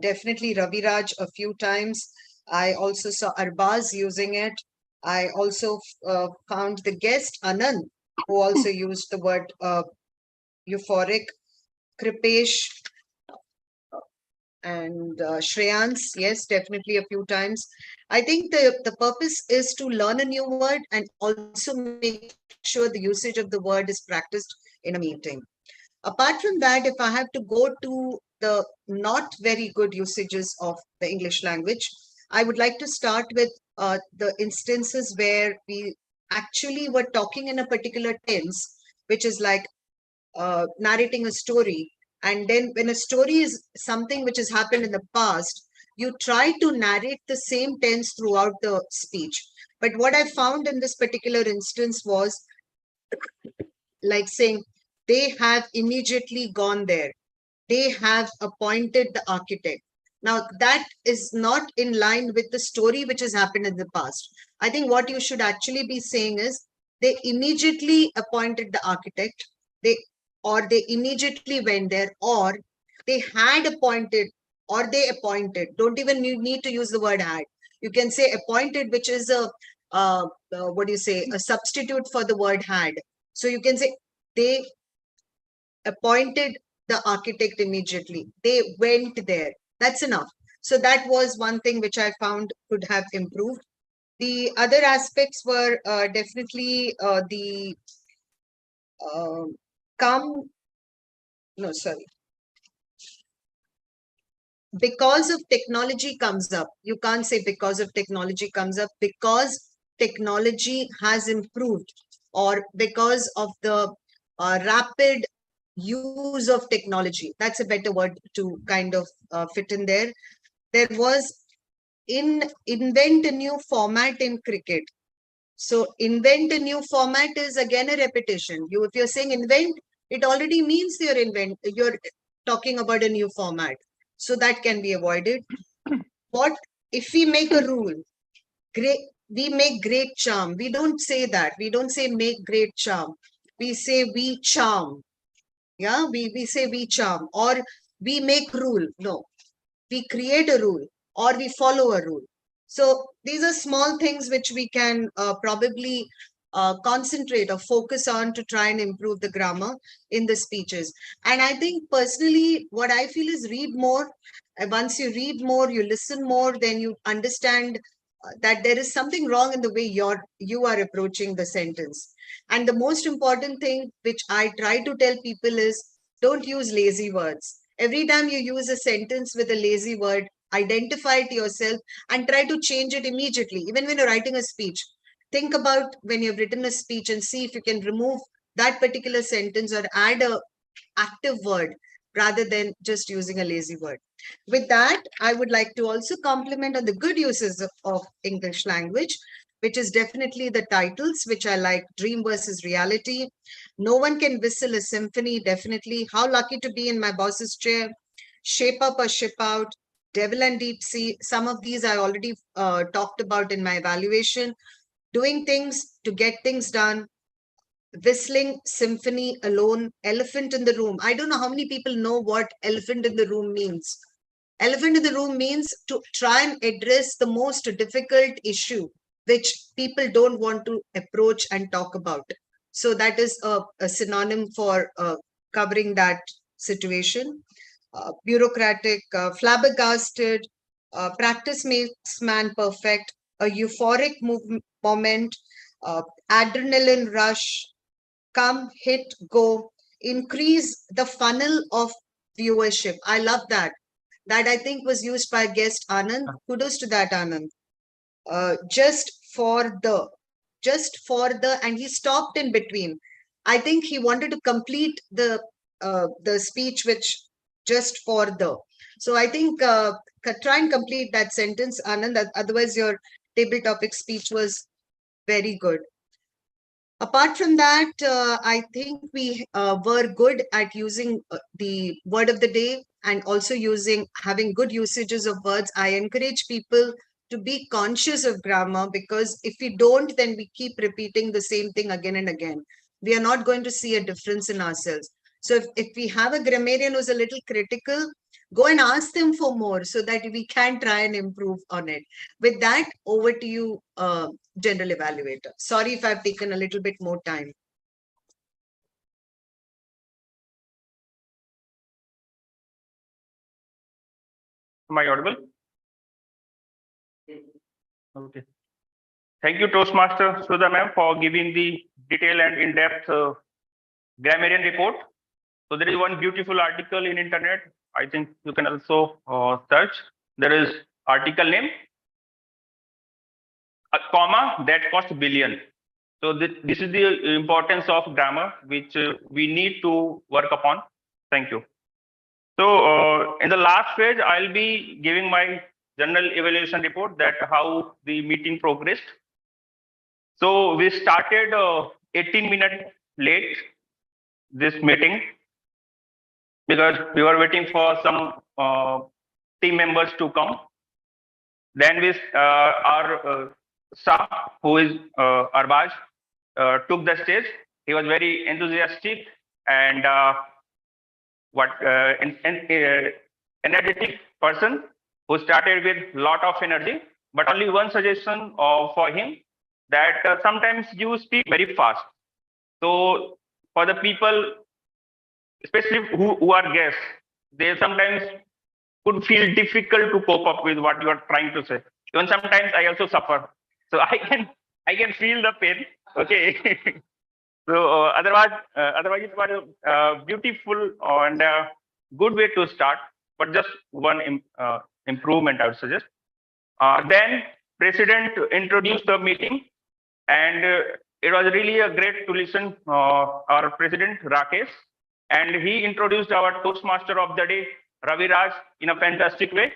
definitely Raviraj a few times. I also saw Arbaz using it. I also found the guest Anand, who also used the word euphoric. Kripesh and Shreyans, yes, definitely a few times. I think the purpose is to learn a new word and also make sure the usage of the word is practiced in a meeting. Apart from that, if I have to go to the not very good usages of the English language, I would like to start with the instances where we actually were talking in a particular tense, which is like narrating a story. And then when a story is something which has happened in the past, you try to narrate the same tense throughout the speech. But what I found in this particular instance was like saying, they have immediately gone there. They have appointed the architect. Now, that is not in line with the story which has happened in the past. I think what you should actually be saying is, they immediately appointed the architect, or they immediately went there, or they had appointed, or they appointed. Don't even need to use the word had. You can say appointed, which is a, what do you say, a substitute for the word had. So you can say, they appointed the architect immediately. They went there. That's enough. So that was one thing which I found could have improved. The other aspects were definitely the come, no, sorry. Because of technology comes up. You can't say because of technology comes up, because technology has improved, or because of the rapid use of technology. That's a better word to kind of fit in there. There was invent a new format in cricket. So invent a new format is again a repetition. If you're saying invent, it already means you're talking about a new format. So that can be avoided. What if we make a rule? Great, we make great charm. We don't say that. We don't say make great charm. We say we charm. Yeah, we say we charm, or we make rule. No, we create a rule, or we follow a rule. So these are small things which we can probably concentrate or focus on to try and improve the grammar in the speeches. And I think personally, what I feel is read more. Once you read more, you listen more, then you understand that there is something wrong in the way you are approaching the sentence. And the most important thing which I try to tell people is, don't use lazy words. Every time you use a sentence with a lazy word, identify it yourself and try to change it immediately. Even when you're writing a speech, think about when you've written a speech and see if you can remove that particular sentence or add a active word rather than just using a lazy word. With that, I would like to also compliment on the good uses of English language, which is definitely the titles, which I like: Dream versus Reality, No One Can Whistle a Symphony, definitely, How Lucky to Be in My Boss's Chair, Shape Up or Ship Out, Devil and Deep Sea. Some of these I already talked about in my evaluation. Doing things to get things done, Whistling Symphony Alone, Elephant in the Room. I don't know how many people know what elephant in the room means. Elephant in the room means to try and address the most difficult issue which people don't want to approach and talk about. So that is a synonym for covering that situation. Bureaucratic, flabbergasted, practice makes man perfect, a euphoric moment, adrenaline rush, come, hit, go, increase the funnel of viewership. I love that. That I think was used by guest Anand. Kudos to that, Anand. Just for the, and he stopped in between. I think he wanted to complete the speech, which just for the. So I think try and complete that sentence, Anand. Otherwise, your table topic speech was very good. Apart from that, I think we were good at using the word of the day and also having good usages of words. I encourage people to be conscious of grammar, because if we don't, then we keep repeating the same thing again and again. We are not going to see a difference in ourselves. So if we have a grammarian who's a little critical, go and ask them for more so that we can try and improve on it. With that, over to you, general evaluator. Sorry if I've taken a little bit more time. Am I audible? Okay. Thank you, Toastmaster Sudha ma'am, for giving the detailed and in-depth grammarian report. So there is one beautiful article in internet. I think you can also search. There is article name, a comma that costs billion. So this is the importance of grammar, which we need to work upon. Thank you. So in the last phase, I'll be giving my general evaluation report, that how the meeting progressed. So we started 18 minutes late this meeting, because we were waiting for some team members to come. Then our staff, who is Arbaj, took the stage. He was very enthusiastic and energetic person who started with lot of energy. But only one suggestion for him, that sometimes you speak very fast. So for the people, especially who are guests, they sometimes could feel difficult to cope up with what you are trying to say. Even sometimes I also suffer, so I can feel the pain. Okay. So otherwise it was a beautiful and good way to start, but just one improvement I would suggest. Then President introduced the meeting, and it was really a great to listen our President Rakesh, and he introduced our Toastmaster of the day, Ravi Raj, in a fantastic way.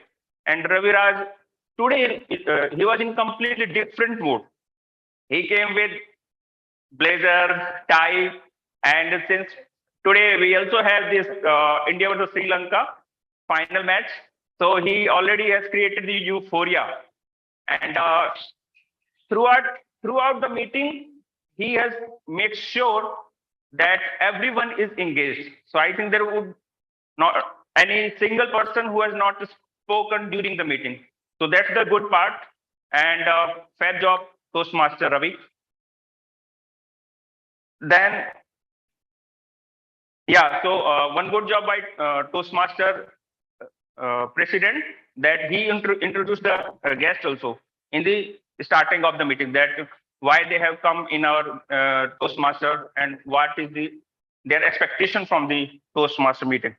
And Ravi Raj, today he was in completely different mood. He came with blazer, tie, and since today we also have this India versus Sri Lanka final match, so he already has created the euphoria. And throughout the meeting, he has made sure that everyone is engaged. So I think there would not any single person who has not spoken during the meeting. So that's the good part. And fair job, Toastmaster Ravi. Then, yeah, so one good job by Toastmaster President, that he introduced the guest also in the starting of the meeting, that why they have come in our Toastmaster and what is their expectation from the Toastmaster meeting.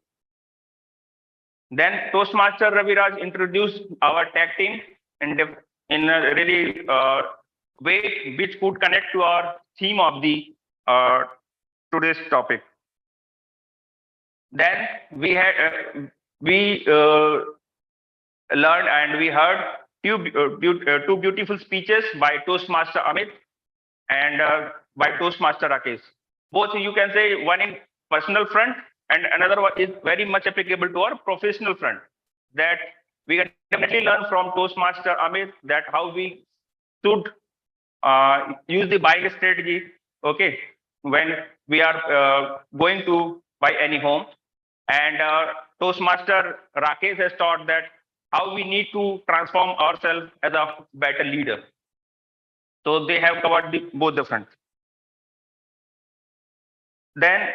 Then Toastmaster Ravi Raj introduced our tag team in a really way which could connect to our theme of the today's topic. Then we had learned and we heard two beautiful speeches by Toastmaster Amit and by Toastmaster Rakesh. Both, you can say, one in personal front and another one is very much applicable to our professional front. That we can definitely learn from Toastmaster Amit, that how we should use the buying strategy, okay, when we are going to buy any home. And Toastmaster Rakesh has taught that how we need to transform ourselves as a better leader. So they have covered both the fronts. Then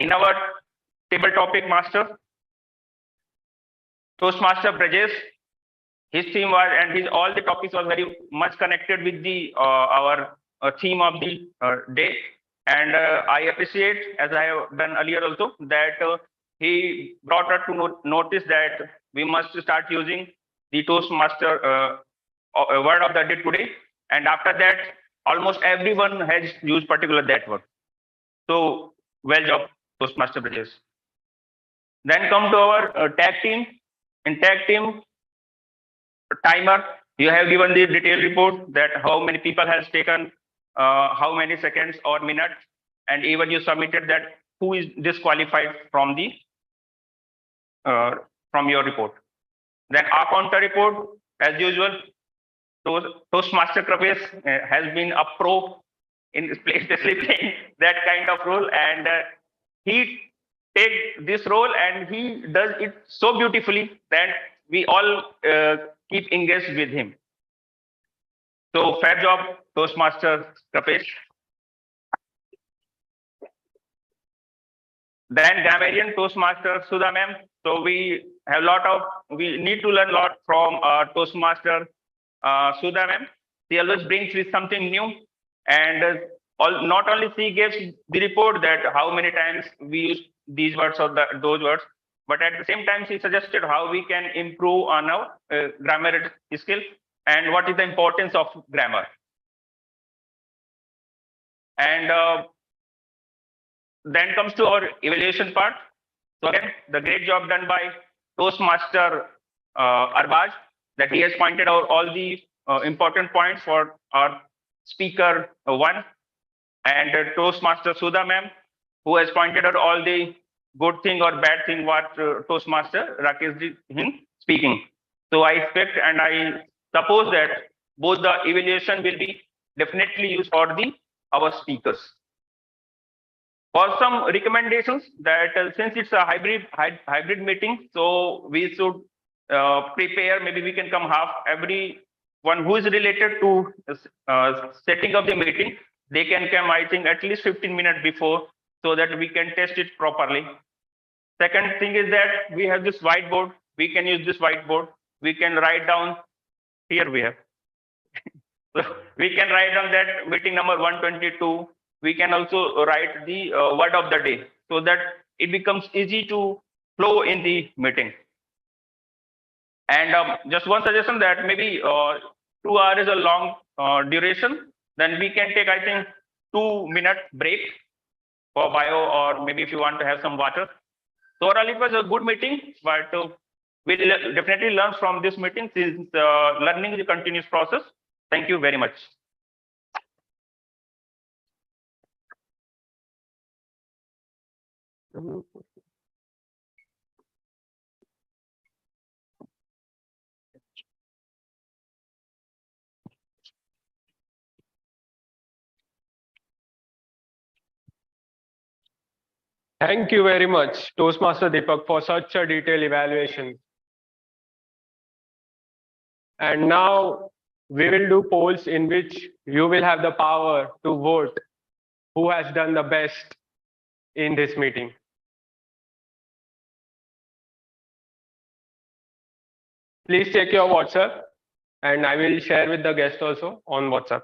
in our table topic master, Toastmaster Brajesh. His theme was, and his all the topics was very much connected with the our theme of the day. And I appreciate, as I have done earlier also, that he brought us to notice that we must start using the Toastmaster word of the day today. And after that, almost everyone has used particular that word. So well job, Toastmaster Brajesh. Then come to our tag team. In tag team, timer, you have given the detailed report that how many people has taken how many seconds or minutes, and even you submitted that who is disqualified from the from your report. Then our counter report, as usual, Toastmaster Krapesh has been a pro in especially playing that kind of role, and he take this role and he does it so beautifully that we all keep engaged with him. So fair job, Toastmaster Krapesh. Then grammarian Toastmaster Sudha ma'am. So we need to learn a lot from Toastmaster Sudha ma'am. She always brings with something new, and not only she gives the report that how many times we use these words or those words, but at the same time she suggested how we can improve on our grammar skill and what is the importance of grammar. And then comes to our evaluation part. So again, the great job done by Toastmaster Arbaz, that he has pointed out all the important points for our speaker one, and Toastmaster Sudha ma'am, who has pointed out all the good thing or bad thing what Toastmaster Rakesh ji in speaking. So I expect and I suppose that both the evaluation will be definitely used for the our speakers. For some recommendations that since it's a hybrid meeting, so we should prepare. Maybe we can come half. Everyone who is related to setting up the meeting, they can come, I think, at least 15 minutes before, so that we can test it properly. Second thing is that we have this whiteboard. We can use this whiteboard. We can write down. Here we have. So we can write down that meeting number 122. We can also write the word of the day, so that it becomes easy to flow in the meeting. And just one suggestion that maybe 2 hours is a long duration, then we can take, I think, 2-minute break for bio, or maybe if you want to have some water. So overall, it was a good meeting, but we'll definitely learn from this meeting, since learning is a continuous process. Thank you very much. Thank you very much, Toastmaster Deepak, for such a detailed evaluation. And now we will do polls in which you will have the power to vote who has done the best in this meeting. Please check your WhatsApp, and I will share with the guest also on WhatsApp.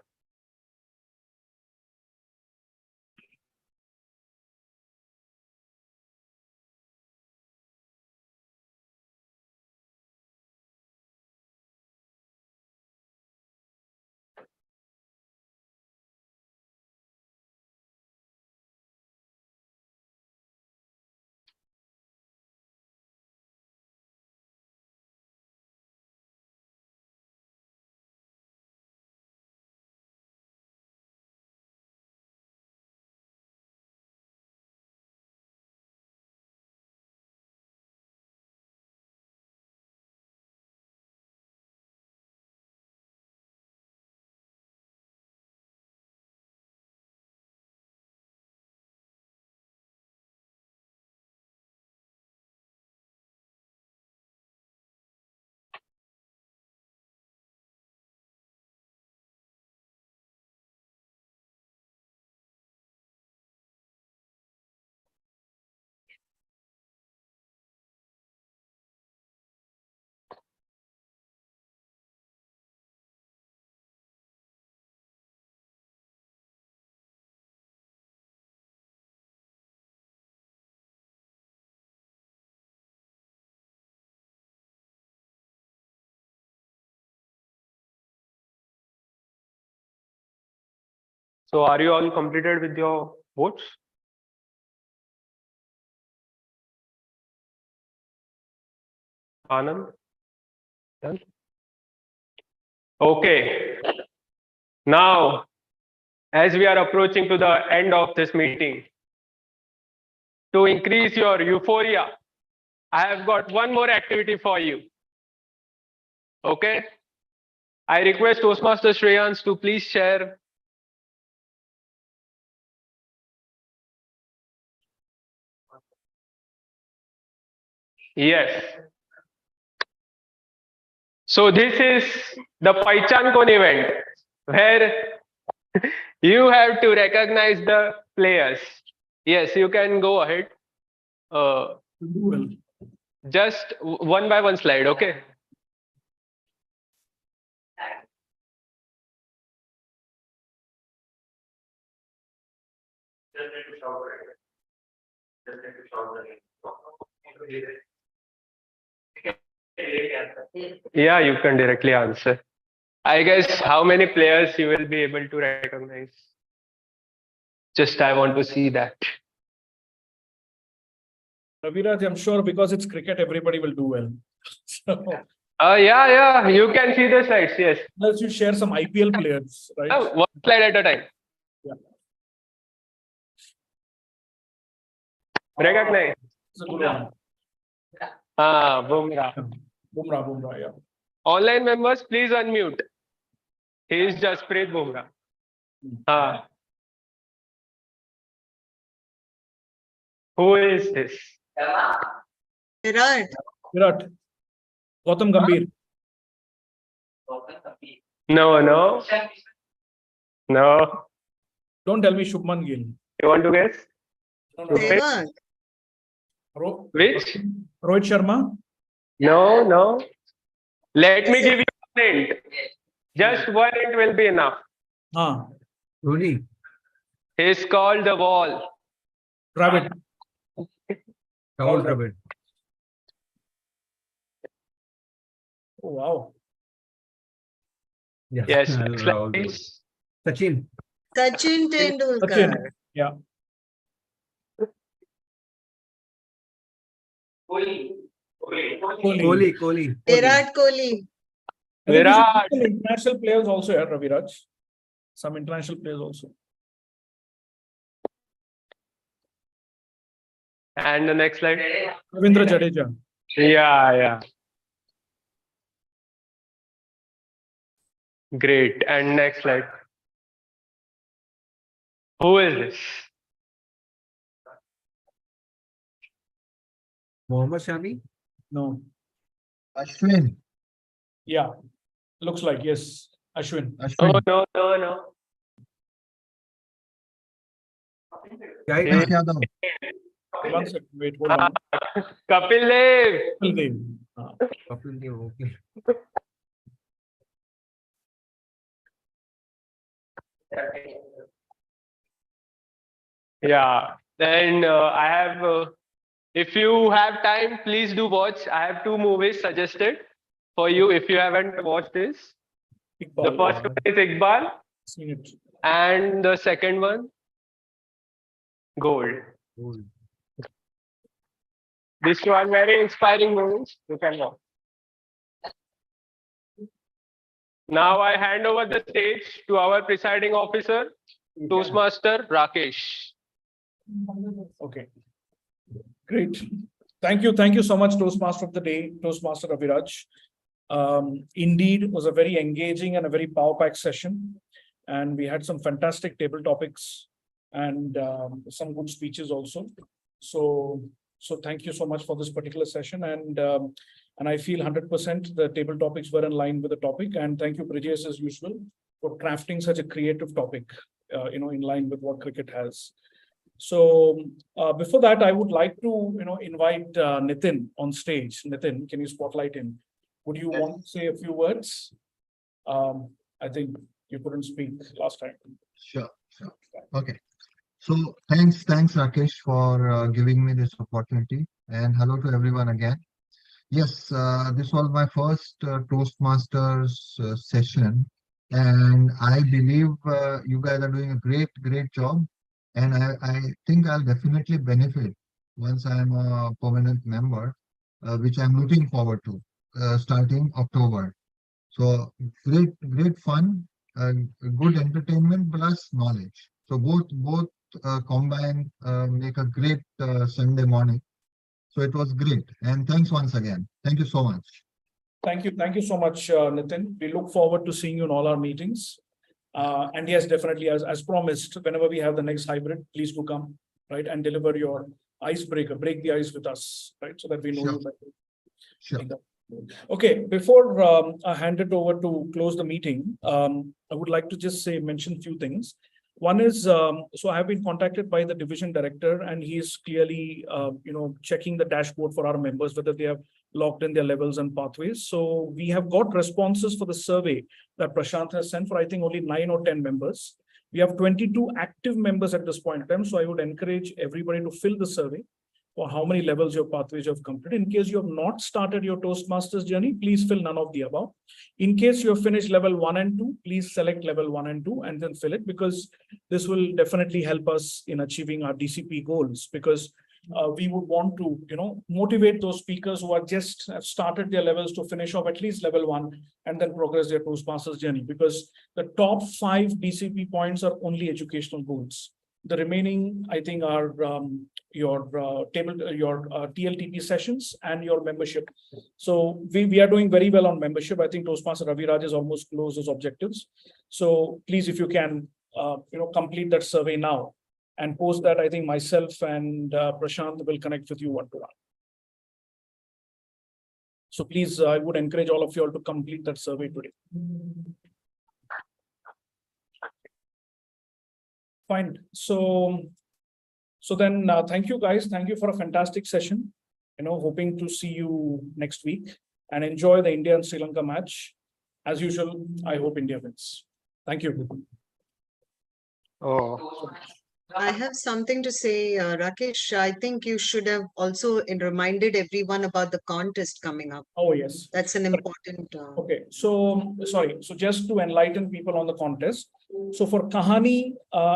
So are you all completed with your votes? Anand? Done? Okay. Now, as we are approaching to the end of this meeting, to increase your euphoria, I have got one more activity for you. Okay? I request Toastmaster Shreyans to please share. Yes. So this is the Paichhan Kon event where you have to recognize the players. Yes, you can go ahead. Well, Just one by one slide, okay? Yeah, you can directly answer. I guess how many players you will be able to recognize? Just I want to see that. Raviraj, I'm sure because it's cricket, everybody will do well. So, Yeah, you can see the slides, yes. let's you share some IPL players, right? One slide at a time. Yeah. Recognize. It's a good one. Bumrah. Bumrah, yeah. Online members, please unmute. He is Jasprit Bumrah. Who is this? Virat. Virat. Gautam Gambhir. No. Don't tell me Shubman Gill. You want to guess? No. Sehwag. Which? Rohit Sharma. No. Let me give you one hint. Just one hint will be enough. Dhoni. He is called the Wall. Dravid. Rahul Dravid. Oh, wow. Yes. Next slide, please. Sachin. Sachin Tendulkar. Sachin. Yeah. Kohli. Virat Kohli. I think we should Virat. put some international players also here, Raviraj. Some international players also. And the next slide. Ravindra Jadeja. Yeah. Great. And next slide. Who is this? Mohammad Shami. No. Ashwin. Yeah. Looks like, yes. Ashwin. Ashwin. Oh, no. Umesh Yadav. 1 second. Wait, hold on. Kapil Dev. Kapil Dev. Okay. Yeah. Then I have, if you have time, please do watch. I have 2 movies suggested for you if you haven't watched this. Iqbal. The first one is Iqbal, Seen it. and the second one, Gold. These 2 are very inspiring movies. You can watch. Now I hand over the stage to our presiding officer, Toastmaster Rakesh. Okay. Great. Thank you so much, Toastmaster of the Day, Toastmaster Raviraj. Indeed, it was a very engaging and a very power-packed session. And we had some fantastic table topics and some good speeches also. So thank you so much for this particular session. And I feel 100% the table topics were in line with the topic. And thank you, Brijesh, as usual, for crafting such a creative topic, in line with what cricket has. So before that, I would like to, invite Nitin on stage. Nitin, can you spotlight him? Would you want to say a few words? I think you couldn't speak last time. Sure. Okay. So thanks Rakesh for giving me this opportunity, and hello to everyone again. Yes, this was my first Toastmasters session, And I believe you guys are doing a great job. And I think I'll definitely benefit once I'm a permanent member, which I'm looking forward to starting October. So great fun, good entertainment plus knowledge. So both combined make a great Sunday morning. So it was great. And thanks once again. Thank you so much. Thank you. Thank you so much, Nitin. We look forward to seeing you in all our meetings. And yes, definitely, as promised, whenever we have the next hybrid, please do come, right, and deliver your icebreaker, break the ice with us, right, so that we know Sure. you better. Sure. Okay, before I hand it over to close the meeting, I would like to just mention a few things. One is, so I have been contacted by the division director, and he is clearly, checking the dashboard for our members, whether they have logged in their levels and pathways. So we have got responses for the survey that Prashant has sent for, I think, only 9 or 10 members. We have 22 active members at this point in time. So I would encourage everybody to fill the survey for how many levels your pathways you have completed. In case you have not started your Toastmasters journey, please fill none of the above. In case you have finished level 1 and 2, please select level 1 and 2 and then fill it, because this will definitely help us in achieving our DCP goals, because we would want to, motivate those speakers who are just have started their levels to finish off at least level 1 and then progress their Toastmasters journey, because the top 5 DCP points are only educational goals. The remaining, I think, are your TLTP sessions and your membership. So we are doing very well on membership. I think Toastmaster Ravi Raj has almost closed those objectives. So please, if you can, complete that survey now and post that. I think myself and Prashant will connect with you one-to-one. So please, I would encourage all of you all to complete that survey today. Fine. So then thank you guys. Thank you for a fantastic session. Hoping to see you next week, and enjoy the India and Sri Lanka match. As usual, I hope India wins. Thank you. Oh, I have something to say, Rakesh. I think you should have also reminded everyone about the contest coming up. Oh, yes. That's an important. Okay, so sorry. So just to enlighten people on the contest. So for Kahani,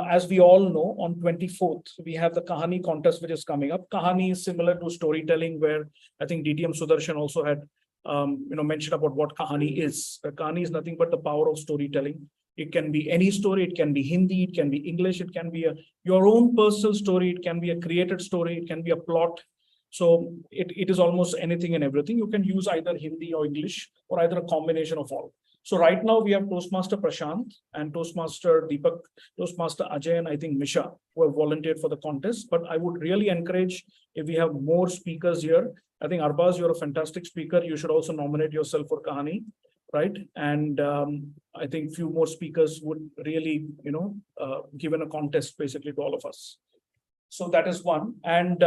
as we all know, on 24th, we have the Kahani contest, which is coming up. Kahani is similar to storytelling, where I think DTM Sudarshan also had, mentioned about what Kahani is. Kahani is nothing but the power of storytelling. It can be any story. It can be Hindi. It can be English. It can be your own personal story. It can be a created story. It can be a plot. So it is almost anything and everything. You can use either Hindi or English, or either a combination of all. So right now we have Toastmaster Prashant and Toastmaster Deepak, Toastmaster Ajay, and I think Misha, who have volunteered for the contest. But I would really encourage, if we have more speakers here, I think Arbaz, you're a fantastic speaker. You should also nominate yourself for Kahani, right? And I think few more speakers would really, given a contest basically to all of us. So that is one. And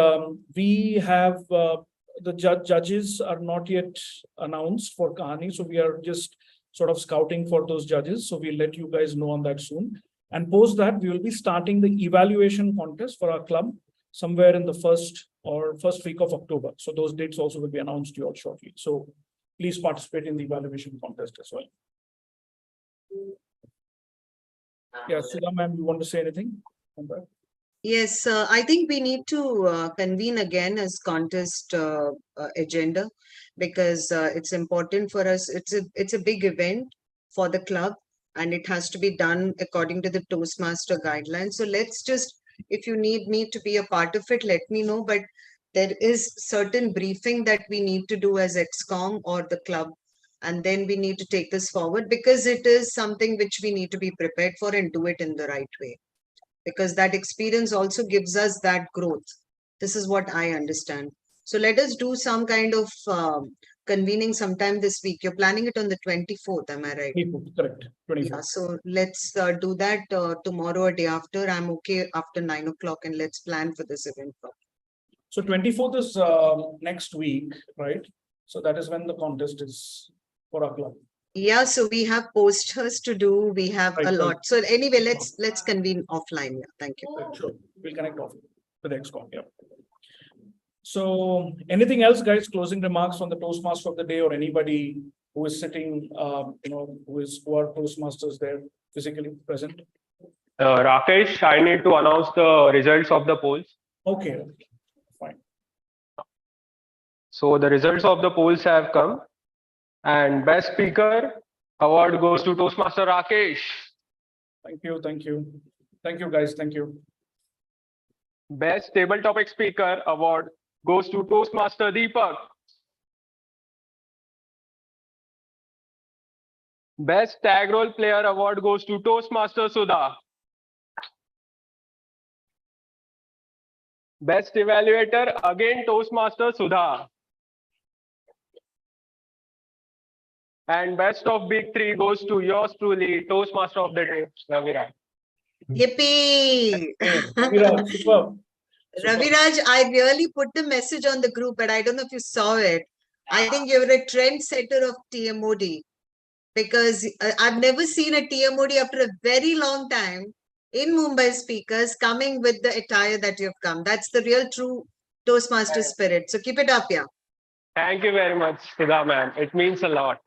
we have the judges are not yet announced for Kahani. So we are just sort of scouting for those judges. So we'll let you guys know on that soon. And post that, we will be starting the evaluation contest for our club somewhere in the first week of October. So those dates also will be announced to you all shortly. So please participate in the evaluation contest as well. Yeah, Sudha ma'am, you want to say anything on that? Yes, I think we need to convene again as contest agenda, because it's important for us. It's a big event for the club, and it has to be done according to the Toastmaster guidelines. So let's just, if you need me to be a part of it, let me know. But there is certain briefing that we need to do as EXCOM or the club, and then we need to take this forward, because it is something which we need to be prepared for and do it in the right way, because that experience also gives us that growth. This is what I understand. So let us do some kind of convening sometime this week. You're planning it on the 24th, am I right? 24th, correct. 24th. Yeah, so let's do that tomorrow or day after. I'm okay after 9 o'clock, and let's plan for this event. So 24th is next week, right? So that is when the contest is for our club. Yeah, so we have posters to do. We have Right, a right. lot. So anyway, let's convene offline. Yeah, thank you. Sure, we'll connect off with EXCOM. Yeah. So anything else, guys? Closing remarks on the Toastmaster of the day, or anybody who is sitting, who are Toastmasters there physically present? Rakesh, I need to announce the results of the polls. Okay, fine. So the results of the polls have come, and best speaker award goes to Toastmaster Rakesh. Thank you, thank you. Thank you, guys. Thank you. Best table topic speaker award goes to Toastmaster Deepak. Best tag role player award goes to Toastmaster Sudha. Best evaluator again Toastmaster Sudha. And best of big three goes to yours truly, Toastmaster of the day, Raviraj. Yippee! Raviraj, superb. Raviraj, I really put the message on the group, but I don't know if you saw it. I think you're a trendsetter of TMOD because I've never seen a TMOD after a very long time in Mumbai speakers coming with the attire that you've come. That's the real true Toastmaster spirit. So keep it up, yeah. Thank you very much, Sudha ma'am. It means a lot.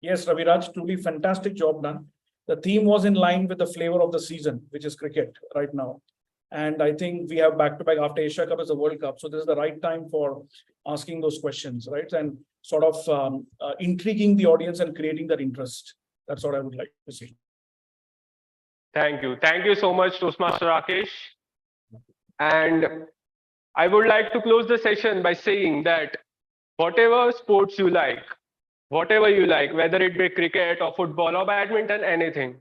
Yes, Raviraj, truly fantastic job done. The theme was in line with the flavor of the season, which is cricket right now. And I think we have back-to-back after Asia Cup as a World Cup. So this is the right time for asking those questions, right? And sort of intriguing the audience and creating that interest. That's what I would like to see. Thank you. Thank you so much, Toastmaster Rakesh. And I would like to close the session by saying that whatever sports you like, whatever you like, whether it be cricket or football or badminton, anything,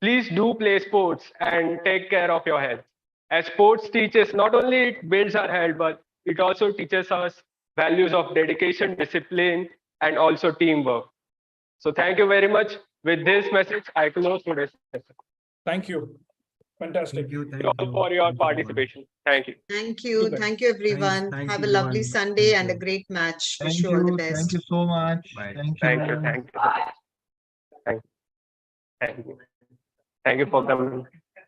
please do play sports and take care of your health. As sports teaches, not only it builds our health, but it also teaches us values of dedication, discipline, and also teamwork. So thank you very much. With this message, I close today's session. Thank you. Fantastic. Thank you. Thank you all for your participation. Thank you. Thank you. Good. Thank you, everyone. Thanks, Have a lovely everyone. Sunday Thank and a you. great match. Thank Wish you all the you. best. Thank you so much. Bye. Thank you. Thank you. Thank you. Thank you. Thank you. Thank you for coming.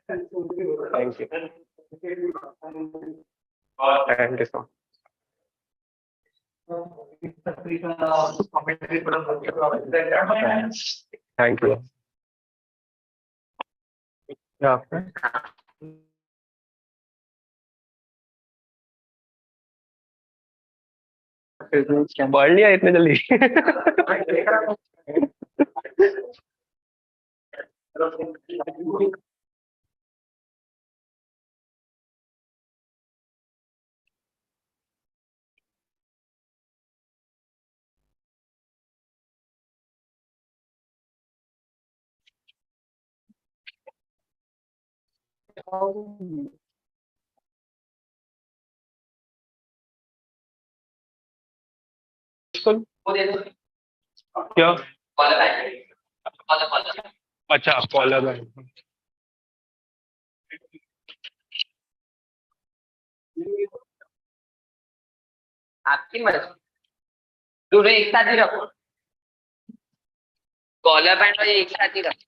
Thank you. Thank you so much. Thank you. Yeah. बढ़ लिया इतने जल्दी क्या अच्छा collar है आपकी मर्जी दोनों एक साथ ही रखो कॉलर बैंड और ये एक साथ ही रखो